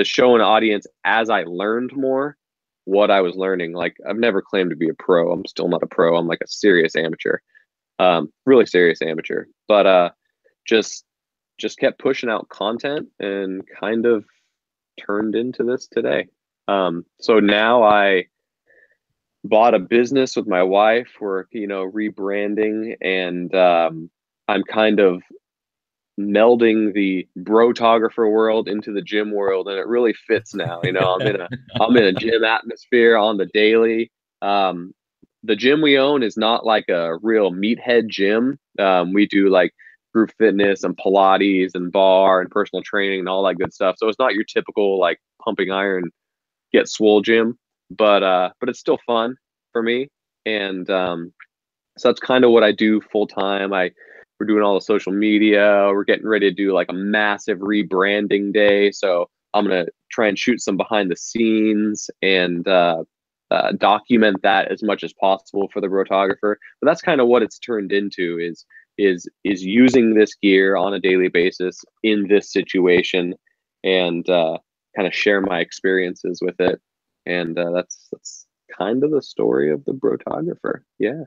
show an audience as I learned more what I was learning. Like, I've never claimed to be a pro. I'm still not a pro. I'm like a serious amateur, really serious amateur, but just kept pushing out content and kind of turned into this today. So now I bought a business with my wife. We're, you know, rebranding, and I'm kind of melding the brotographer world into the gym world, and it really fits now. You know, I'm in a gym atmosphere on the daily. The gym we own is not like a real meathead gym. We do like group fitness and Pilates and bar and personal training and all that good stuff. So it's not your typical like pumping iron, get swole gym, but it's still fun for me. And so that's kind of what I do full time. We're doing all the social media. We're getting ready to do like a massive rebranding day. So I'm gonna try and shoot some behind the scenes and document that as much as possible for the Brotographer. But that's kind of what it's turned into is using this gear on a daily basis in this situation, and kind of share my experiences with it. And that's kind of the story of the Brotographer. Yeah.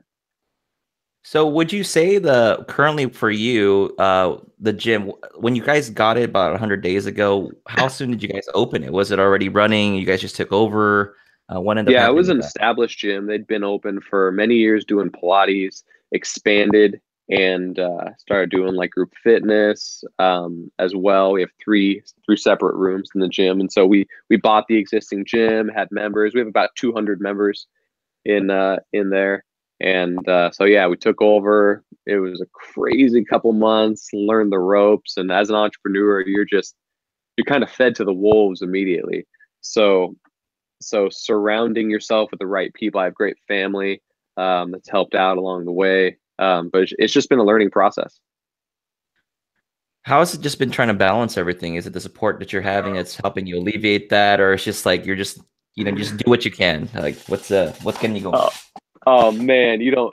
So would you say currently for you, the gym, when you guys got it about 100 days ago, how soon did you guys open it? Was it already running? You guys just took over? What ended up Yeah, it happening was with an that? established gym. They'd been open for many years doing Pilates, expanded, and started doing like group fitness as well. We have three separate rooms in the gym, and so we bought the existing gym, had members. We have about 200 members in there, and so yeah, we took over. It was a crazy couple months, learned the ropes, and as an entrepreneur, you're kind of fed to the wolves immediately. So surrounding yourself with the right people. I have great family that's helped out along the way, but it's just been a learning process. How has it just been trying to balance everything? Is it the support that you're having that's helping you alleviate that, or it's just like you're just just do what you can? Like what's getting you going? Oh man, you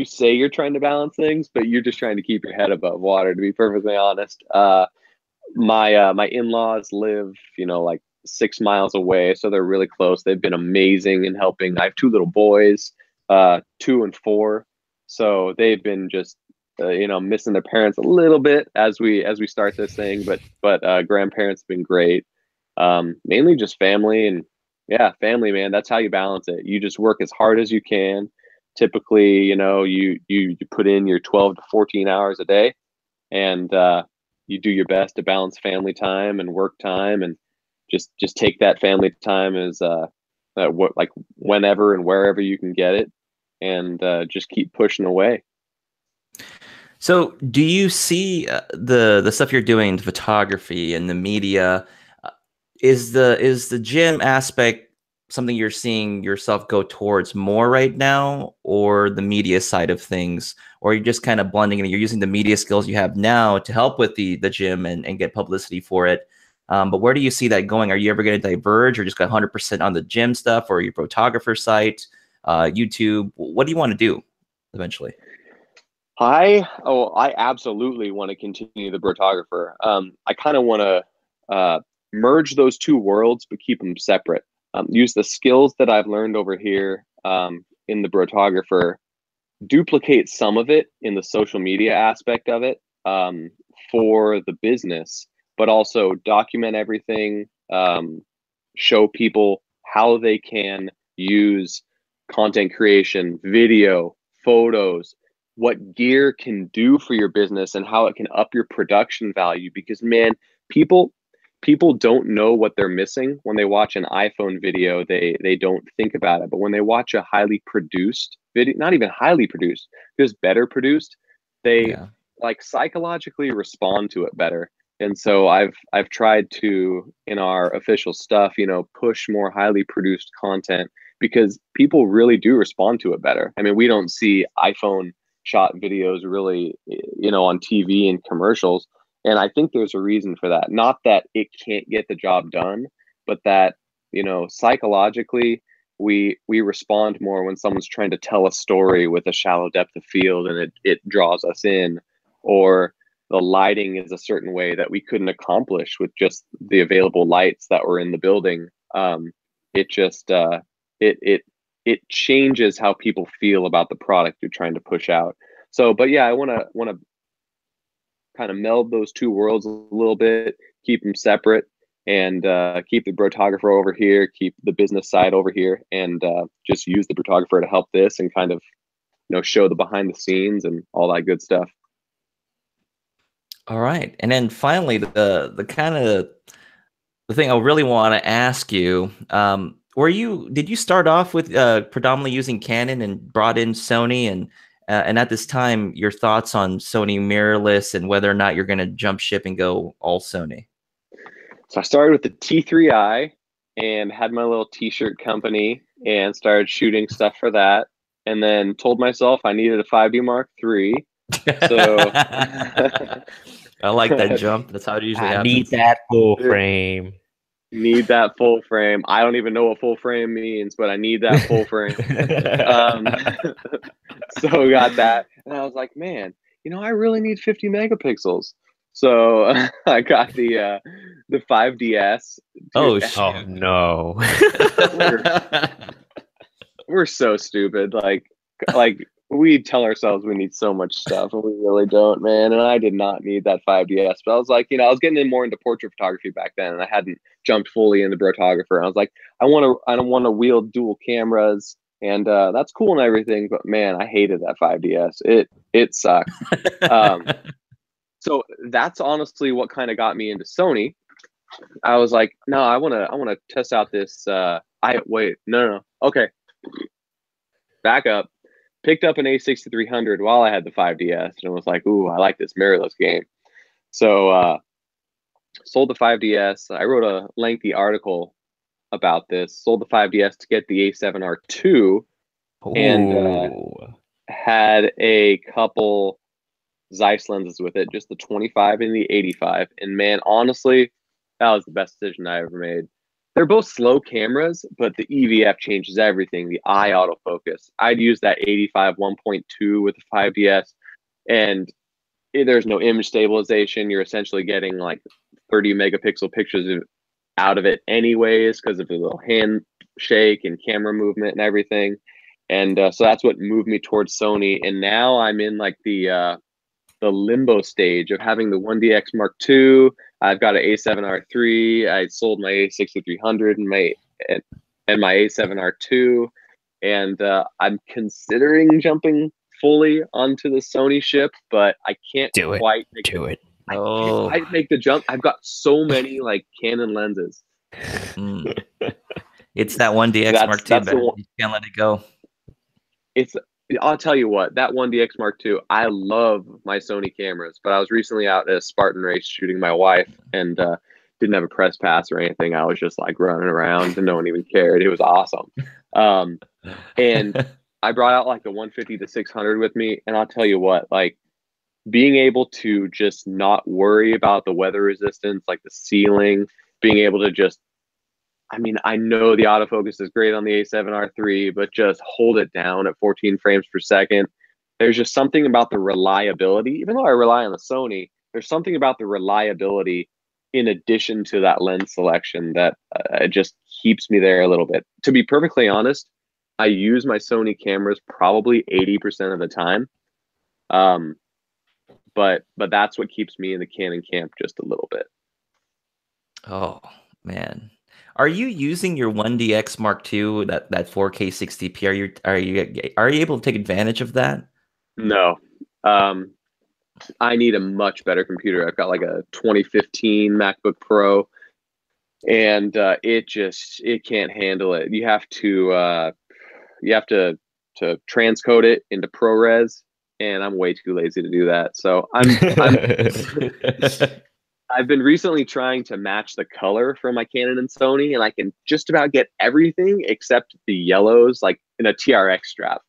say you're trying to balance things, but you're just trying to keep your head above water. To be perfectly honest, my in-laws live like 6 miles away, so they're really close. They've been amazing in helping. I have two little boys, 2 and 4, so they've been just missing their parents a little bit as we start this thing, but grandparents have been great. Mainly just family, and yeah, family, man. That's how you balance it. You just work as hard as you can. Typically, you put in your 12 to 14 hours a day, and you do your best to balance family time and work time, and just take that family time as like whenever and wherever you can get it, and just keep pushing away. So do you see the stuff you're doing, the photography and the media, is the gym aspect something you're seeing yourself go towards more right now, or the media side of things, or you're just kind of blending and you're using the media skills you have now to help with the gym and get publicity for it? But where do you see that going? Are you ever going to diverge, or just go 100% on the gym stuff, or your photographer site, YouTube? What do you want to do eventually? I absolutely want to continue the Brotographer. I kind of want to merge those two worlds, but keep them separate. Use the skills that I've learned over here in the Brotographer, duplicate some of it in the social media aspect of it for the business, but also document everything, show people how they can use content creation, video, photos, what gear can do for your business, and how it can up your production value. Because man, people don't know what they're missing when they watch an iPhone video. They don't think about it, but when they watch a highly produced video, not even highly produced, just better produced, they like psychologically respond to it better. And so I've tried to, in our official stuff, push more highly produced content, because people really do respond to it better. I mean, we don't see iPhone shot videos really, on TV and commercials. And I think there's a reason for that. Not that it can't get the job done, but that, psychologically, we respond more when someone's trying to tell a story with a shallow depth of field, and it draws us in, or the lighting is a certain way that we couldn't accomplish with just the available lights that were in the building. It just it changes how people feel about the product you're trying to push out. So, but yeah, I want to kind of meld those two worlds a little bit, keep them separate, and keep the Brotographer over here, keep the business side over here, and just use the Brotographer to help this and kind of show the behind the scenes and all that good stuff. All right. And then finally, the kind of the thing I really want to ask you, did you start off with predominantly using Canon and brought in Sony, and at this time, your thoughts on Sony mirrorless and whether or not you're going to jump ship and go all Sony? So I started with the T3i and had my little t-shirt company and started shooting stuff for that. And then told myself I needed a 5D Mark III. So I like that jump. That's how it usually happens. Need that full frame. Need that full frame. I don't even know what full frame means, but I need that full frame. So got that. And I was like, man, I really need 50 megapixels. So I got the 5DS. Oh, oh no. We're so stupid. Like we tell ourselves we need so much stuff and we really don't, man. And I did not need that 5DS. But I was like, I was getting more into portrait photography back then, and I hadn't jumped fully into Brotographer. I was like, I don't want to wield dual cameras, and that's cool and everything, but man, I hated that 5DS. It sucked. So that's honestly what kind of got me into Sony. I was like, no, I wanna test out this. No. Okay, back up. Picked up an A6300 while I had the 5DS and was like, ooh, I like this mirrorless game. So sold the 5DS. I wrote a lengthy article about this. Sold the 5DS to get the A7 Art II, and had a couple Zeiss lenses with it, just the 25 and the 85. And man, honestly, that was the best decision I ever made. They're both slow cameras, but the EVF changes everything. The eye autofocus. I'd use that 85 1.2 with the 5DS, and there's no image stabilization. You're essentially getting like 30 megapixel pictures out of it anyways because of the little hand shake and camera movement and everything. And so that's what moved me towards Sony. And now I'm in like the limbo stage of having the 1DX Mark II. I've got an A7R III. I sold my A6300 and my A7R II, and I'm considering jumping fully onto the Sony ship, but I can't quite make it. I can't quite make the jump. I've got so many like Canon lenses. It's that 1DX Mark II, but you can't let it go. I'll tell you what, that 1DX Mark II, I love my Sony cameras, but I was recently out at a Spartan race shooting my wife, and didn't have a press pass or anything. I was just like running around and no one even cared. It was awesome. And I brought out like a 150 to 600 with me, and I'll tell you what, like being able to just not worry about the weather resistance, like the ceiling, being able to just, I know the autofocus is great on the A7R III, but just hold it down at 14 frames per second. There's just something about the reliability. Even though I rely on the Sony, there's something about the reliability in addition to that lens selection that just keeps me there a little bit. To be perfectly honest, I use my Sony cameras probably 80% of the time. But that's what keeps me in the Canon camp just a little bit. Oh, man. Are you using your 1DX Mark II, that 4K 60p? Are you able to take advantage of that? No. I need a much better computer. I've got like a 2015 MacBook Pro, and it can't handle it. You have to transcode it into ProRes, and I'm way too lazy to do that. So I've been recently trying to match the color from my Canon and Sony, and I can just about get everything except the yellows, like in a TRX strap,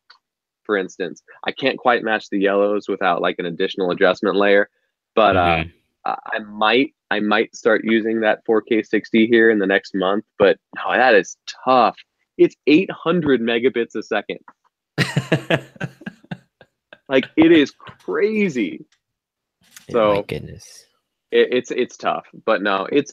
for instance. I can't quite match the yellows without like an additional adjustment layer, but I might start using that 4K 60 here in the next month. But no, that is tough. It's 800 megabits a second. Like, it is crazy. So, oh my goodness. It's tough, but no, it's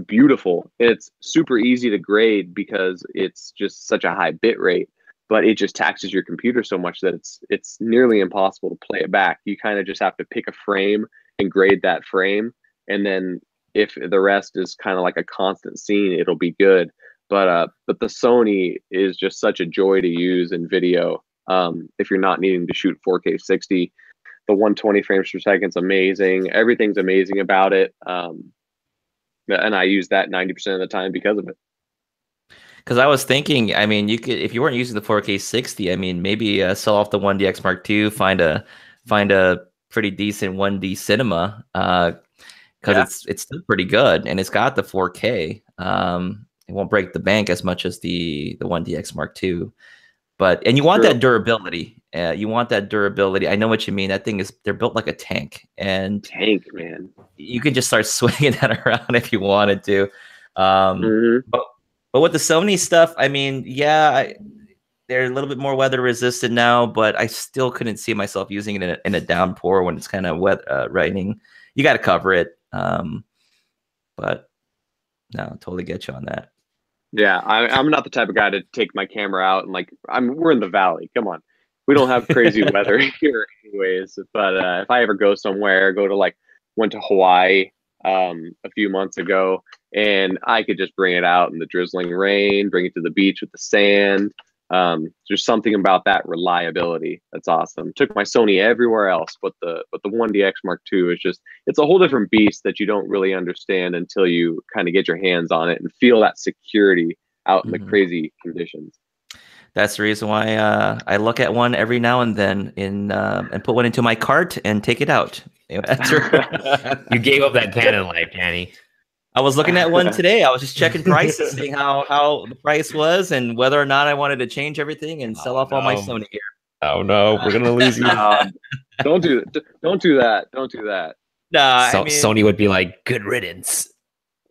beautiful. It's super easy to grade because it's just such a high bit rate, but it just taxes your computer so much that it's nearly impossible to play it back. You kind of just have to pick a frame and grade that frame, and then if the rest is kind of like a constant scene, it'll be good. But the Sony is just such a joy to use in video. If you're not needing to shoot 4K 60, The 120 frames per second is amazing. Everything's amazing about it. And I use that 90% of the time because of it. Because I was thinking, I mean, you could, if you weren't using the 4K 60, I mean, maybe sell off the 1DX Mark II, find a pretty decent 1D cinema, because it's still pretty good, and it's got the 4K. It won't break the bank as much as the 1DX Mark II, and you want that durability. You want that durability. I know what you mean. That thing they're built like a tank, and man. You can just start swinging that around if you wanted to. But with the Sony stuff, I mean, yeah, they're a little bit more weather resistant now, but I still couldn't see myself using it in a downpour when it's kind of wet, raining. You got to cover it. But no, totally get you on that. Yeah, I'm not the type of guy to take my camera out and we're in the valley. Come on, we don't have crazy weather here, anyways. But if I ever go somewhere, went to Hawaii a few months ago, and I could just bring it out in the drizzling rain, bring it to the beach with the sand. There's something about that reliability that's awesome. Took my Sony everywhere else, but the 1DX Mark II is it's a whole different beast that you don't really understand until you kind of get your hands on it and feel that security out in the crazy conditions. That's the reason why I look at one every now and then and put one into my cart and take it out. You gave up that Canon life, Danny. I was looking at one today. I was just checking prices, seeing how the price was and whether or not I wanted to change everything and sell off all my Sony gear. Oh no, we're gonna lose you. Don't do that. Don't do that. Nah, I mean, Sony would be like, good riddance.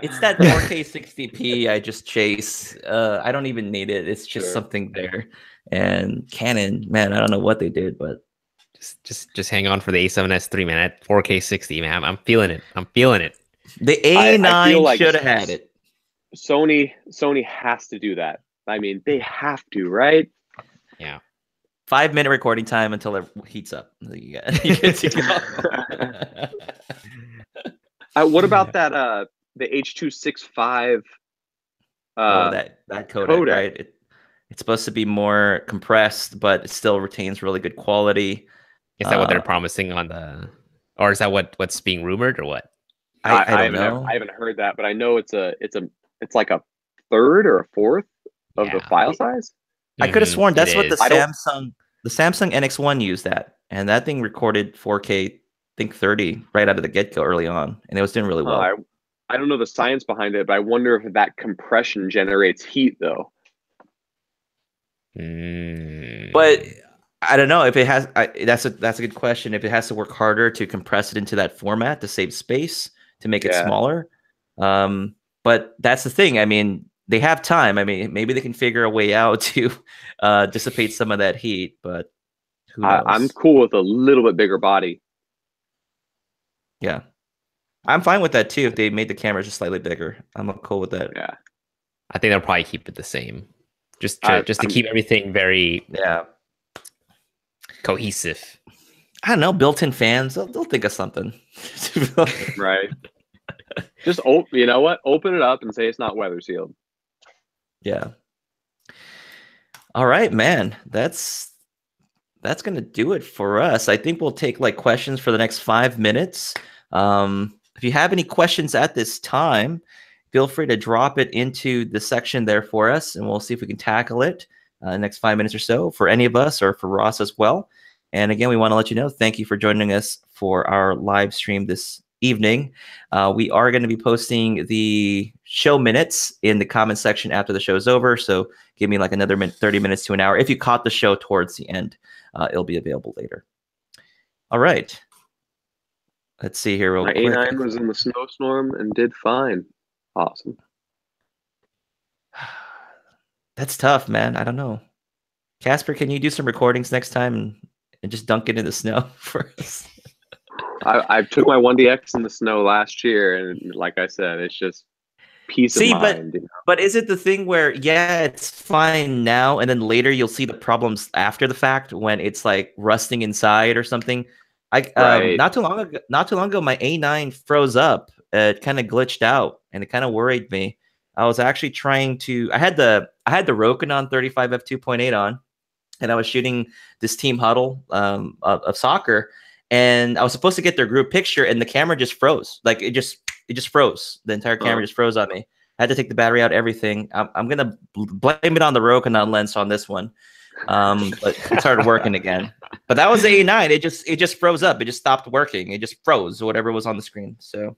It's that 4K 60p I just chase. I don't even need it. It's just something there. And Canon, man, I don't know what they did, but just hang on for the A7S III, man. At 4K 60, man. I'm feeling it. The A9 should have had it. Sony has to do that. I mean, they have to, right? Yeah. 5-minute recording time until it heats up. You get to go. What about that? The H.265. That codec, right? It's supposed to be more compressed, but it still retains really good quality. Is that what they're promising on or is that what's being rumored, or what? I don't know. I haven't heard that, but I know it's like a third or a fourth of the file size. I could have sworn that's what the Samsung NX1 used that, and that thing recorded 4K, I think 30 right out of the get-go early on, and it was doing really well. I don't know the science behind it, but I wonder if that compression generates heat though. But I don't know if it has. That's a good question. If it has to work harder to compress it into that format to save space, to make it smaller. But that's the thing. I mean, they have time. I mean, maybe they can figure a way out to dissipate some of that heat, but who knows? I'm cool with a little bit bigger body. Yeah. I'm fine with that too. If they made the camera just slightly bigger, I'm cool with that. Yeah. I think they'll probably keep it the same. Just to keep everything very cohesive. I don't know, built-in fans, they'll think of something. Right. Just you know what? Open it up and say it's not weather sealed. Yeah. All right, man. That's gonna do it for us. I think we'll take questions for the next 5 minutes. If you have any questions at this time, feel free to drop it into the section there for us, and we'll see if we can tackle it next 5 minutes or so for any of us or for Ross as well. And again, we want to let you know, thank you for joining us for our live stream this evening. We are going to be posting the show minutes in the comment section after the show's over. So give me another 30 minutes to an hour. If you caught the show towards the end, it'll be available later. All right. Let's see here real quick. My A9 was in the snowstorm and did fine. Awesome. That's tough, man. I don't know. Casper, can you do some recordings next time and just dunk it in the snow for us? I took my 1DX in the snow last year, and like I said, it's just peace of mind. But is it the thing where, it's fine now, and then later you'll see the problems after the fact when it's rusting inside or something? Not too long ago, my A9 froze up. It kind of glitched out, and it kind of worried me. I was actually trying to. I had the Rokinon 35 F2.8 on, and I was shooting this team huddle of soccer. and I was supposed to get their group picture, and the camera just froze. Like it just froze. The entire camera just froze on me. I had to take the battery out, everything. I'm gonna blame it on the Rokinon lens on this one, but it started working again. But that was the A9. It just froze up. It just stopped working. It just froze, whatever was on the screen. So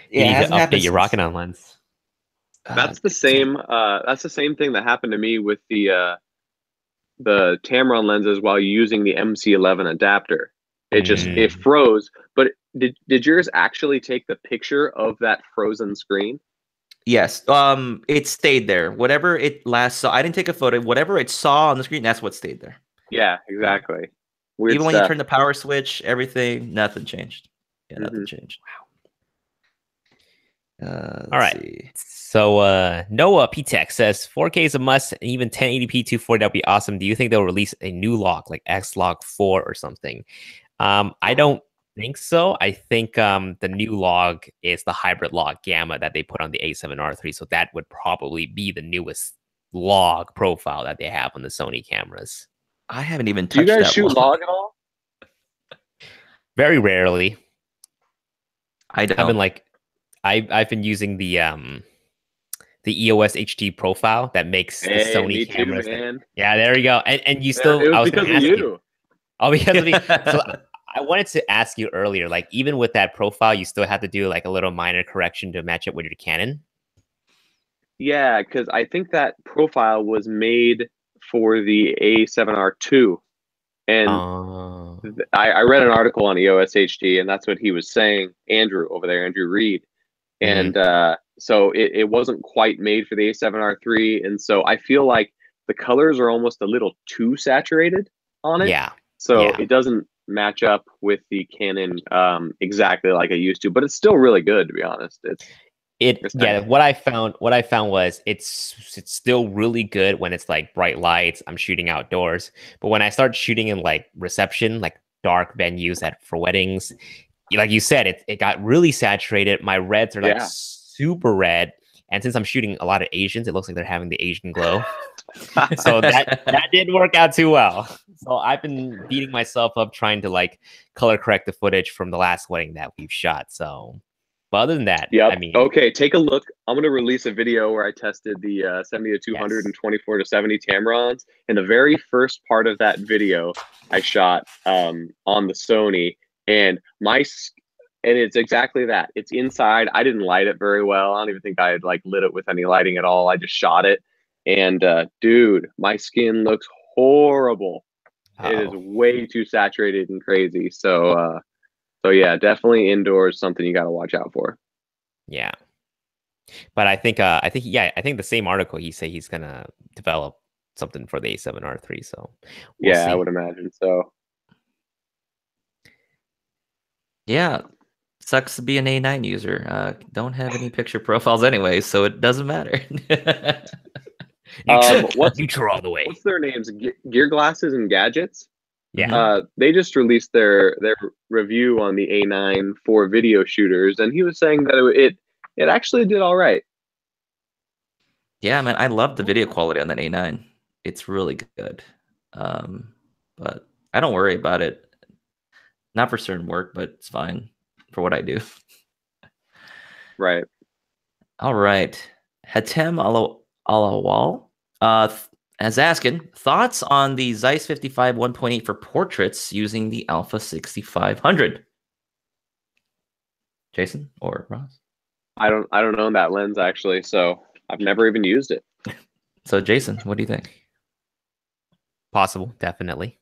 you need to update your Rokinon lens. That's the same. That's the same thing that happened to me with the Tamron lenses while using the MC11 adapter. It froze. But did yours actually take the picture of that frozen screen? Yes. It stayed there. Whatever it last saw, I didn't take a photo. Whatever it saw on the screen, that's what stayed there. Yeah, exactly. Weird Even stuff. when you turn the power switch, everything, nothing changed. Yeah, nothing changed. Wow. All right. See. So Noah P-Tech says 4K is a must, and even 1080p 240 that'd be awesome. Do you think they'll release a new log like X-Log 4 or something? I don't think so. I think the new log is the hybrid log Gamma that they put on the A7R III. So that would probably be the newest log profile that they have on the Sony cameras. I haven't even touched that. Do you guys shoot log at all? Very rarely. I don't. I've been using the EOS HD profile that makes the Sony cameras. Yeah, there we go. And you still, it was because of you. Oh, because of me. So I wanted to ask you earlier, like even with that profile, you still have to do like a little minor correction to match it with your Canon. Yeah, because I think that profile was made for the A7R II, and I read an article on EOS HD, and that's what he was saying. Andrew over there, Andrew Reed, and so it wasn't quite made for the A7R III, and so I feel like the colors are almost a little too saturated on it. Yeah. So it doesn't match up with the Canon exactly like it used to, but it's still really good, to be honest. What I found was it's still really good when it's like bright lights. I'm shooting outdoors, but when I start shooting in like reception, like dark venues for weddings, like you said, it got really saturated. My reds are like super red, and since I'm shooting a lot of Asians, it looks like they're having the Asian glow. So that didn't work out too well. So I've been beating myself up trying to like color correct the footage from the last wedding that we've shot. So, but other than that, I mean, okay, take a look. I'm going to release a video where I tested the 70-200 and 24-70 Tamrons. And the very first part of that video I shot on the Sony, and it's exactly that. It's inside. I didn't light it very well. I don't even think I had like lit it with any lighting at all. I just shot it. And dude, my skin looks horrible. It is way too saturated and crazy. So yeah, definitely indoors, something you got to watch out for. Yeah, but I think the same article he said he's gonna develop something for the A7R III. So we'll see. I would imagine so. Yeah, sucks to be an A9 user. Don't have any picture profiles anyway, so it doesn't matter. Neutral all the way. What's their names? Gear Glasses and Gadgets. Yeah. They just released their review on the A9 for video shooters, and he was saying that it actually did all right. Yeah, man, I love the video quality on that A9. It's really good. But I don't worry about it. Not for certain work, but it's fine for what I do. Right. All right. Hatem Alawal as asking thoughts on the Zeiss 55 1.8 for portraits using the Alpha 6500. Jason or Ross? I don't own that lens actually, so I've never even used it. So Jason, what do you think? Possible, definitely.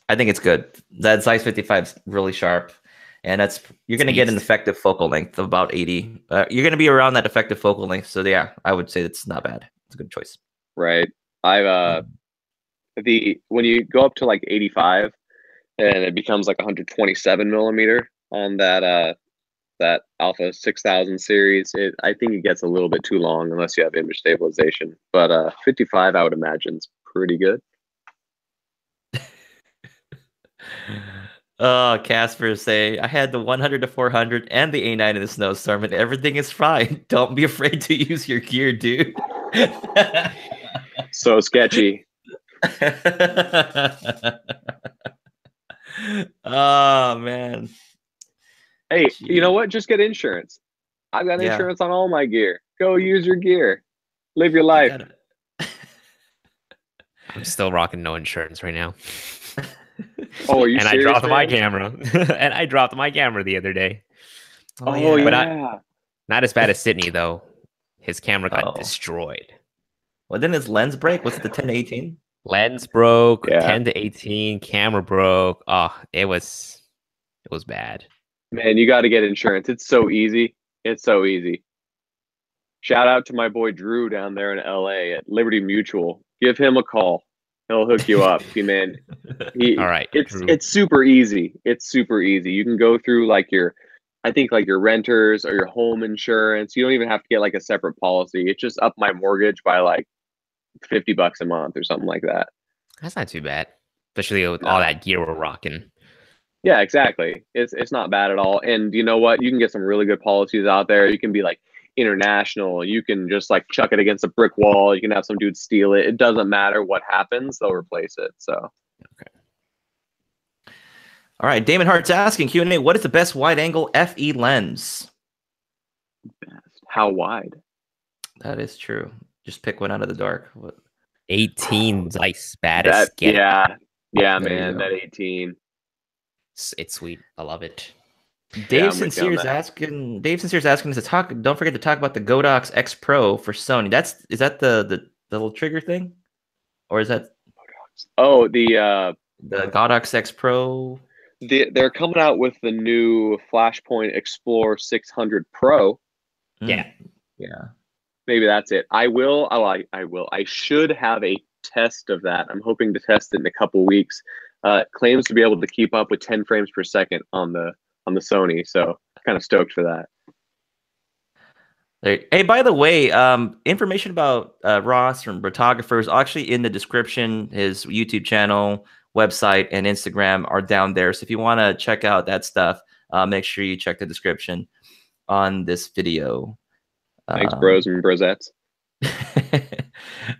I think it's good. That Zeiss 55 is really sharp, and you're going to get an effective focal length of about 80. You're going to be around that effective focal length, so yeah, I would say it's not bad. It's a good choice. Right. When you go up to like 85 and it becomes like 127 millimeter on that Alpha 6000 series, I think it gets a little bit too long unless you have image stabilization. But 55, I would imagine, is pretty good. Oh, Casper say I had the 100 to 400 and the A9 in the snowstorm, and everything is fine. Don't be afraid to use your gear, dude. So sketchy. Oh man. Hey, you know what? Just get insurance. I've got insurance on all my gear. Go use your gear. Live your life. I'm still rocking no insurance right now. Oh, are you and serious, I dropped man? my camera. And I dropped my camera the other day. Oh yeah. But not as bad as Sydney though. His camera got destroyed. Well, didn't his lens break? Was it the 10-18? Lens broke, 10-18, camera broke. Oh, it was bad. Man, you got to get insurance. It's so easy. It's so easy. Shout out to my boy Drew down there in LA at Liberty Mutual. Give him a call. He'll hook you up. Man, all right. It's super easy. It's super easy. You can go through like your renters or your home insurance. You don't even have to get like a separate policy. It just up my mortgage by like $50 a month or something like that. That's not too bad, especially with all that gear we're rocking. Yeah, exactly. It's not bad at all. And you know what? You can get some really good policies out there. You can be like international. You can just like chuck it against a brick wall. You can have some dude steal it. It doesn't matter what happens. They'll replace it. So. Okay. All right. Damon Hart's asking Q&A, what is the best wide angle FE lens? How wide? That is true. Just pick one out of the dark. What? 18's like baddest. Yeah, man. That 18. It's sweet. I love it. Dave Sincere's asking us to talk. Don't forget to talk about the Godox X Pro for Sony. Is that the little trigger thing, or is that? Oh, the Godox X Pro. They're coming out with the new Flashpoint Explore 600 Pro. Yeah. Maybe that's it. I will. I should have a test of that. I'm hoping to test it in a couple weeks. Claims to be able to keep up with 10 frames per second on the Sony, so kind of stoked for that. Hey, by the way, information about Ross from Brotographer is actually in the description. His YouTube channel, website, and Instagram are down there. So if you want to check out that stuff, make sure you check the description on this video. Thanks, bros and brosettes.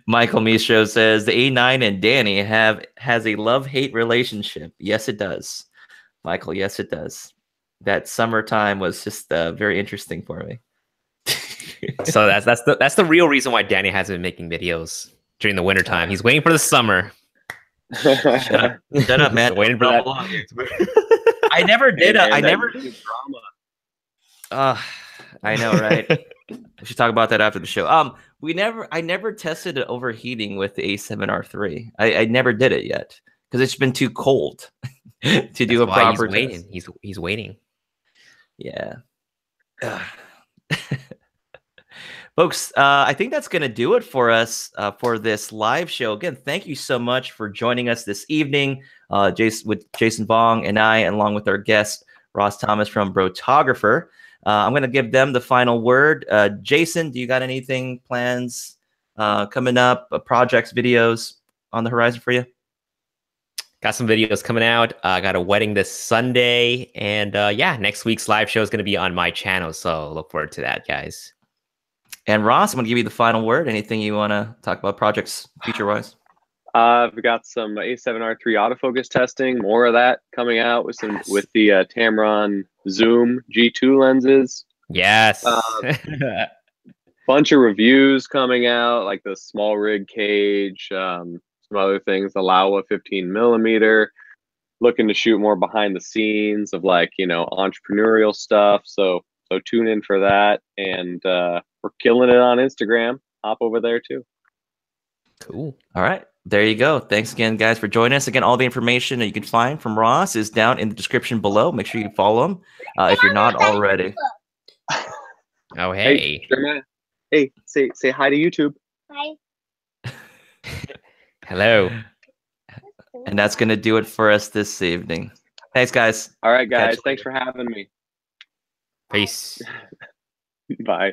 Michael Mistro says the A9 and Danny has a love-hate relationship. Yes, it does. Michael, yes, it does. That summertime was just very interesting for me. So that's the real reason why Danny hasn't been making videos during the wintertime. He's waiting for the summer. Shut up, man. Waiting for that. I never did. Hey, man, I never. I know, right? We should talk about that after the show. I never tested it overheating with the A7R3. I never did it yet because it's been too cold to do a proper test. He's waiting. He's waiting. Yeah. Folks, I think that's going to do it for us for this live show. Again, thank you so much for joining us this evening, with Jason Vong and I, along with our guest, Ross Thomas from Brotographer. I'm going to give them the final word. Jason, do you got anything, plans coming up, projects, videos on the horizon for you? Got some videos coming out. I got a wedding this Sunday. And next week's live show is going to be on my channel. So look forward to that, guys. And Ross, I'm going to give you the final word. Anything you want to talk about projects future-wise? I've got some A7R3 autofocus testing, more of that coming out with the Tamron Zoom G2 lenses. Yes. Bunch of reviews coming out, like the small rig cage, some other things, the Laowa 15mm. Looking to shoot more behind the scenes of entrepreneurial stuff. So tune in for that. And we're killing it on Instagram. Hop over there too. Cool. All right. There you go. Thanks again, guys, for joining us. Again, all the information that you can find from Ross is down in the description below. Make sure you follow him if you're not already. Oh, hey. Hey, say hi to YouTube. Hi. Hello. And that's going to do it for us this evening. Thanks, guys. All right, guys. Thanks for having me. Peace. Bye.